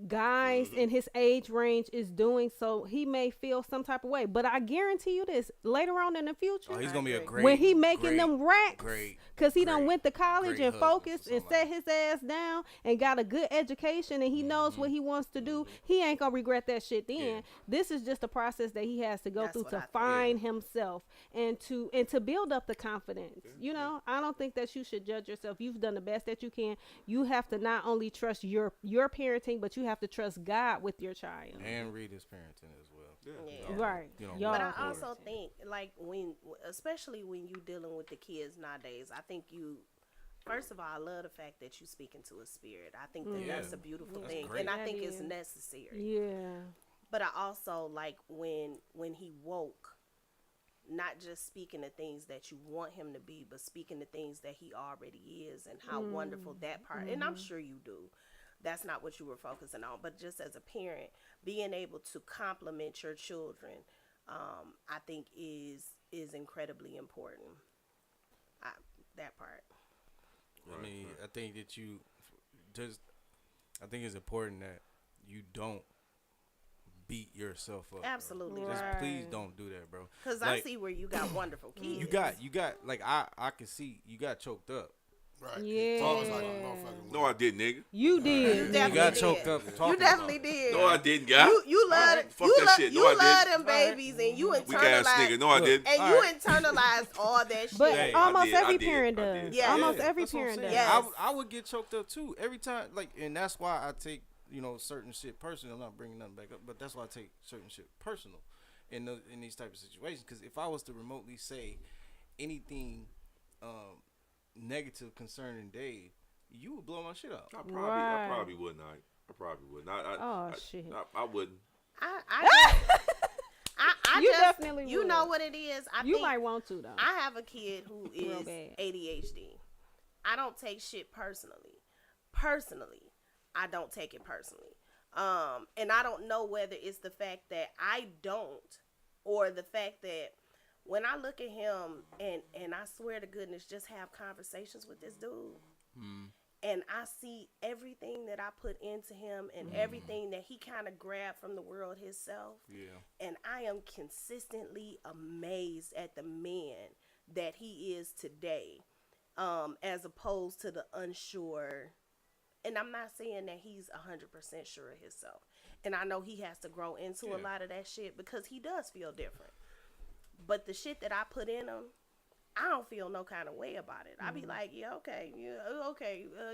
guys in his age range is doing, so he may feel some type of way. But I guarantee you this: later on in the future, Oh, he's gonna be a great when he making them racks, great, because he done great, went to college great and husband focused for and set somebody. his ass down and got a good education and he knows what he wants to do, he ain't gonna regret that shit then. Yeah. This is just a process that he has to go That's through what to I think. find himself and to build up the confidence. You know, I don't think that you should judge yourself. You've done the best that you can. You have to not only trust your parenting, but you have to trust God with your child. And read his parenting as well. Yeah. Right. You know, Y'all But I parenting. also think, like, especially when you dealing with the kids nowadays, I think first of all, I love the fact that you speaking to a spirit. I think that that's a beautiful thing, great. and I That think is. it's necessary. Yeah. But I also like when he woke, not just speaking the things that you want him to be, but speaking the things that he already is and how wonderful that part. And I'm sure you do. That's not what you were focusing on, but just as a parent, being able to compliment your children, I think is incredibly important. That part. I mean, I think that I think it's important that you don't beat yourself up. bro. Absolutely. Just Right. please don't do that, bro. Because I Like, see where you got wonderful kids. you got like I can see you got choked up. Right. Yeah. Paul was like a motherfucking No, I didn't, nigga. You did. You You definitely got did. choked up talking You definitely about it. did. No, I didn't, guy. You love Alright, fuck you that love shit. No, you I love didn't. them babies and you Weak ass nigga. internalize No, I didn't. and you internalized all that shit. But Hey, almost I did, every I did, parent I does. did. Yeah. Almost Yeah, every That's what I'm parent saying. does. Yes. I would get choked up too every time. Like, and that's why I take certain shit personal. I'm not bringing nothing back up, but that's why I take certain shit personal in these type of situations. Because if I was to remotely say anything negative concerning Dave, you would blow my shit out. I Right. probably wouldn't. I probably wouldn't. Oh, shit. I wouldn't. I You just, definitely you would. know what it is. You think might want to though. I have a kid who Real is bad. ADHD. I don't take shit personally. I don't take it personally. And I don't know whether it's the fact that I don't or the fact that when I look at him and I swear to goodness, just have conversations with this dude. And I see everything that I put into him and everything that he kind of grabbed from the world himself. Yeah. And I am consistently amazed at the man that he is today, as opposed to the unsure. And I'm not saying that he's 100% sure of himself. And I know he has to grow into a lot of that shit because he does feel different. But the shit that I put in him, I don't feel no kind of way about it. I be like, okay.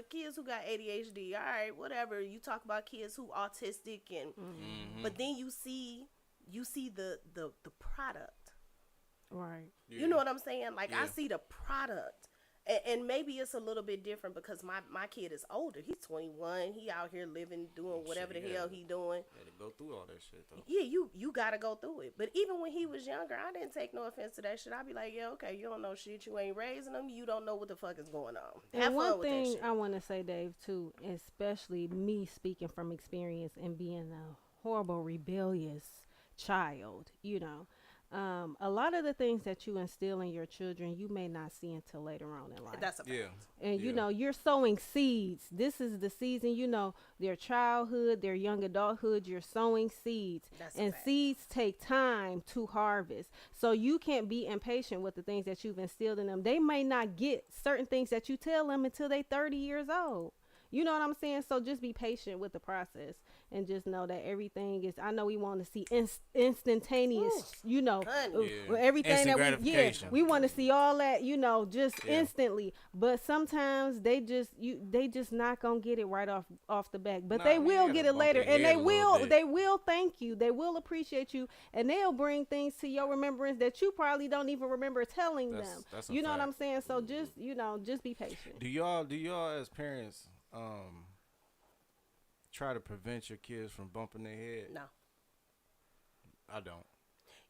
Kids who got ADHD, all right, whatever. You talk about kids who autistic and, but then you see the product. Right. You know what I'm saying? Like I Yeah. see the product. And maybe it's a little bit different because my kid is older. He's 21. He out here living, doing whatever the hell he doing. Had to go through all that shit though. Yeah, you gotta go through it. But even when he was younger, I didn't take no offense to that shit. I'd be like, yeah, okay, you don't know shit. You ain't raising them. You don't know what the fuck is going on. Have And fun one with that thing shit. I want to say, Dave, too, especially me speaking from experience and being a horrible, rebellious child, a lot of the things that you instill in your children, you may not see until later on in life. That's a fact. Yeah. And Yeah. you're sowing seeds. This is the season, their childhood, their young adulthood, you're sowing seeds. That's a And fact. seeds take time to harvest. So you can't be impatient with the things that you've instilled in them. They may not get certain things that you tell them until they 30 years old. You know what I'm saying? So just be patient with the process and just know that everything is, I know we want to see instantaneous, honey. everything Instant that gratification. we want to see all that, just instantly. But sometimes they just not going to get it right off the back. But Nah, they I mean, will you get gotta it bump later. their And head a little bit. they will thank you. They will appreciate you. And they'll bring things to your remembrance that you probably don't even remember telling them. That's a You know what fact. I'm saying? So just be patient. Do y'all as parents try to prevent your kids from bumping their head? No, I don't.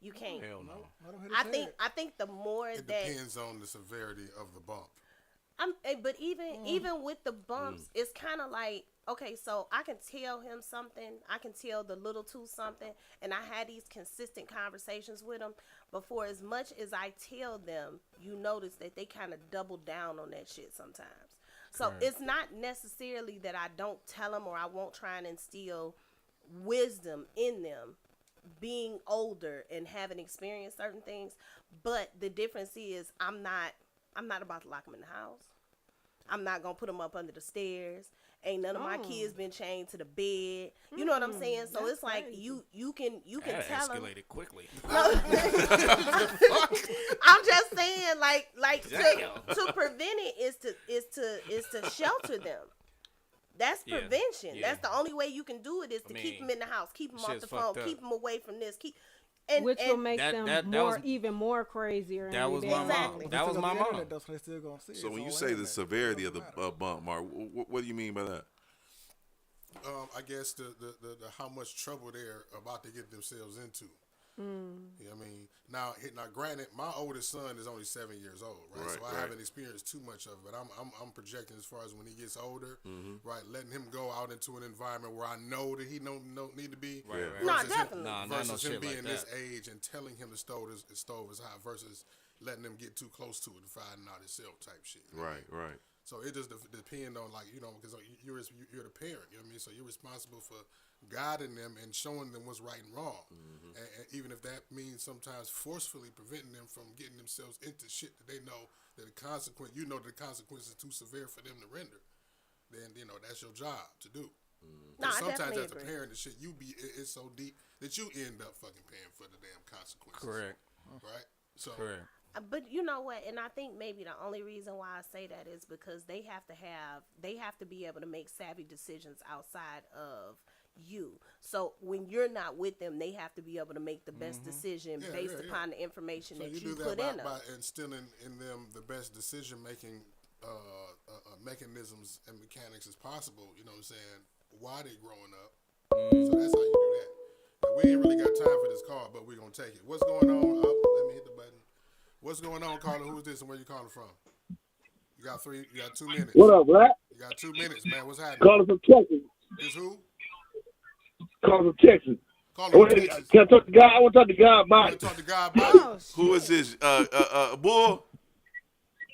you can't. Hell no. Let 'em hit his head. I think the more It that depends on the severity of the bump. but even with the bumps, it's kind of like, okay, so I can tell him something, I can tell the little two something, and I had these consistent conversations with them. But for as much as I tell them, you notice that they kind of double down on that shit sometimes. So it's not necessarily that I don't tell them or I won't try and instill wisdom in them being older and having experienced certain things, but the difference is I'm not about to lock them in the house. I'm not gonna put them up under the stairs. Ain't none of my kids been chained to the bed. You know what I'm saying? So it's like you can That tell them. escalated quickly. I'm just saying, like to prevent it is to shelter them. That's Yeah, prevention. yeah. That's the only way you can do it is to keep them in the house, keep them off shit's the phone, fucked up. keep them away from this, Which will make that- them that more was- even more crazier. That was my Exactly. mom. That was my mom. So when you say the severity of the bump, Mark, what do you mean by that? I guess the how much trouble they're about to get themselves into. You know what I mean? Now, granted, my oldest son is only 7 years old, right? So I haven't experienced too much of it. But I'm projecting as far as when he gets older, right? Letting him go out into an environment where I know that he don't need to be. Right. No, Versus definitely. Nah, not versus no him shit being like this that. age and telling him the stove is hot versus letting him get too close to it and finding out himself type shit. You know what I mean? Right. So it just depends on, like, because you're the parent, you know what I mean? So you're responsible for guiding them and showing them what's right and wrong. And even if that means sometimes forcefully preventing them from getting themselves into shit that they know that the consequence is too severe for them to render, then, that's your job to do. No, I Sometimes definitely as a agree. parent, the shit it's so deep that you end up fucking paying for the damn consequences. Correct. Right? So Correct. But you know what? And I think maybe the only reason why I say that is because they have to be able to make savvy decisions outside of you. So when you're not with them, they have to be able to make the best decision based upon the information So that you you do put that in them. by instilling in them the best decision making mechanisms and mechanics as possible. You know what I'm saying? While they growing up. So that's how you do that. Now, we ain't really got time for this call, but we're gonna take it. What's going on? Let me hit the button. What's going on, caller? Who's this and where you calling from? You got 2 minutes. What up, Black? You got 2 minutes, man. What's happening? Calling from Texas. This who? Calling from Texas. Calling Can from Texas. I talk to God? I want to talk to God You about want it. to talk to God about it? Oh, Who is this? Bull?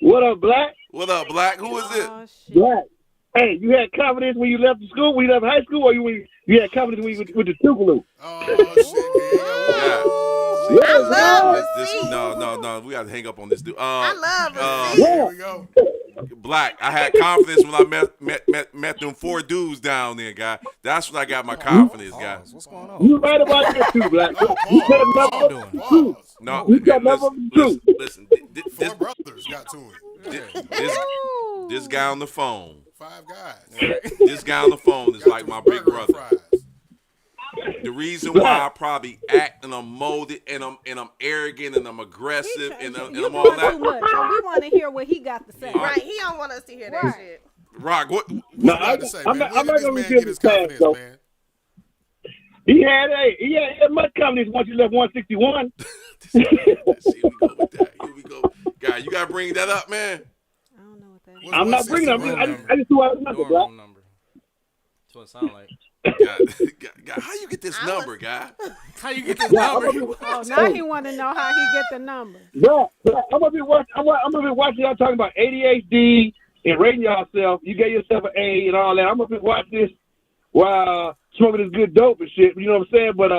What up, Black? What up, Black? Who is it? oh, shit. Black. Hey, you had confidence when you left the school, when you left high school, or you had confidence when you went to Tougaloo? Oh, shit. Yeah. I love This, receipts. no. We got to hang up on this dude. I love receipts. Here we go. Black. I had confidence when I met them 4 dudes down there, guy. That's when I got my confidence, guy. What's going on? You right about that too, Black. You said What another y'all doing? Pause. No, You got never listen. Four brothers got to it. This guy on the phone. 5 guys. This guy on the phone is Got like to my the big burger and brother. fries. The reason why I probably act and I'm molded and I'm arrogant and I'm aggressive and I'm You all doing too that. much, so we want to hear what he got to say. Right, he don't want us to hear that Right. shit. Rock, what? What you got to say, I'm man? not- When I'm did not this gonna man give get his his pass, confidence, though. man? He had much confidence once you left 161. Here we go with that. Here we go. Guy, you gotta bring that up, man. I don't know what that is. What's I'm not bringing it up. 161? I just threw out a number, Dorm Black. room number. That's what it sound like. Guy, how you get this I number, was- guy? How you get this Yeah, I'm number? gonna be, Oh, now he want to know how he get the number. Black, I'm gonna be watching y'all talking about ADHD and rating yourself. You gave yourself an A and all that. I'm gonna be watching this while smoking this good dope and shit. You know what I'm saying? But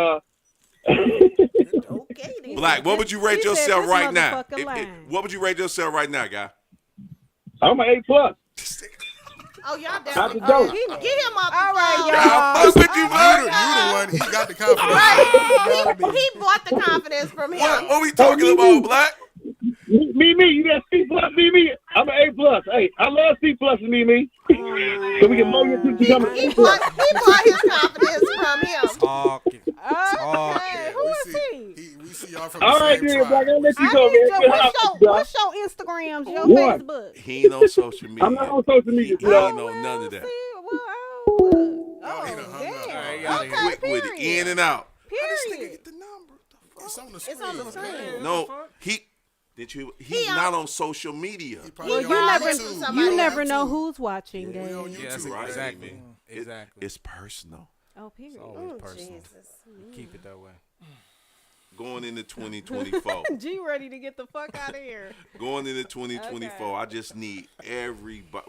Okay, then. Black, what would you rate He said yourself this right now? motherfucker lying. What would you rate yourself right now, guy? I'm an A+. Oh, y'all Out the definitely. door. Get him off the All right, phone. y'all. I fuck with you, You Black. the one. He got the confidence. Right. He bought the confidence from him. What we talking about, Black? Me, you got C+, me. I'm an A+. Hey, I love C+ and me. So we can mold you into becoming He an A+. bought his confidence from him. Talking. Okay, who is he? We see y'all from All the right, same then, Black. tribe. I'll let you I go, need man. your, Good what's, house, your, Black. what's your Instagrams, your What? Facebook? He ain't on social media. I'm not on social media, He Black. ain't on none of that. See, well, oh, Oh, he done hung up. damn. All right, y'all Okay, Quick with it, period. in and out. Period. The number. It's on the It's on the screen, man. screen. No, he's not on social media. He probably Well, on you never, YouTube. somebody you never on know YouTube. who's watching, We Dave. on Yeah, that's YouTube. Right, exactly. man. Exactly. It's personal. Oh, period. Always personal. Jesus. Keep it that way. going into 2024. G ready to get the fuck out of here. Going into 2024, Okay. I just need everybody.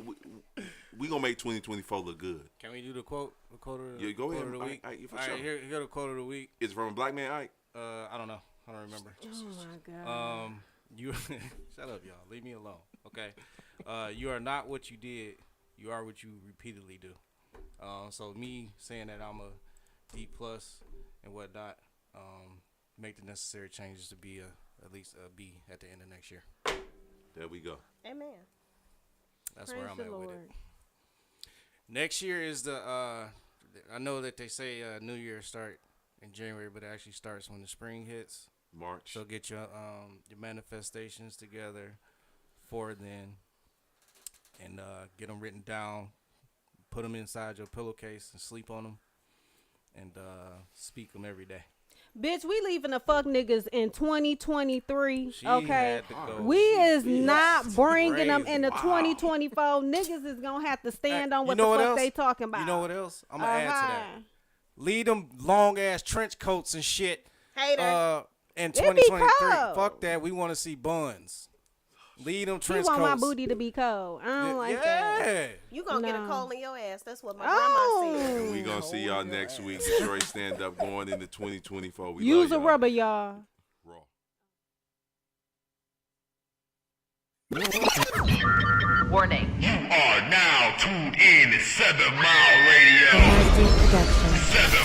We gonna make 2024 look good. Can we do the quote? The quote of the, Yeah, go quote ahead, of the Ike, week. Ike, for All sure. right, here go the quote of the week. It's from a black man, Ike. I don't know. I don't remember. Oh my god. You shut up, y'all. Leave me alone. Okay. You are not what you did. You are what you repeatedly do. So me saying that I'm a D plus and whatnot, make the necessary changes to be at least a B at the end of next year. There we go. Amen. That's Praise where I'm the at Lord. with it. Next year is the I know that they say New Year start in January, but it actually starts when the spring hits. March. So get your manifestations together for then, and get them written down. Put them inside your pillowcase and sleep on them, and speak them every day. Bitch, we leaving the fuck niggas in 2023. She Okay, had to go. we is not bringing them crazy. into Wow. 2024. Niggas is gonna have to stand on You what know the what fuck else? they talking about. You know what else? I'm gonna add to that. Uh-huh. Leave them long ass trench coats and shit. Hater. In It be 2023, cold. fuck that. We want to see buns. Leave them He trench want coats. my booty to be cold. I don't like yeah. that. You gonna get a No. cold in your ass. That's what my Oh. grandma said. And we gonna see y'all next week. Detroit stand up going into 2024. We Use love a y'all. rubber, y'all. Raw. Warning. You are now tuned in to 7 Mile Radio. 7 Mile.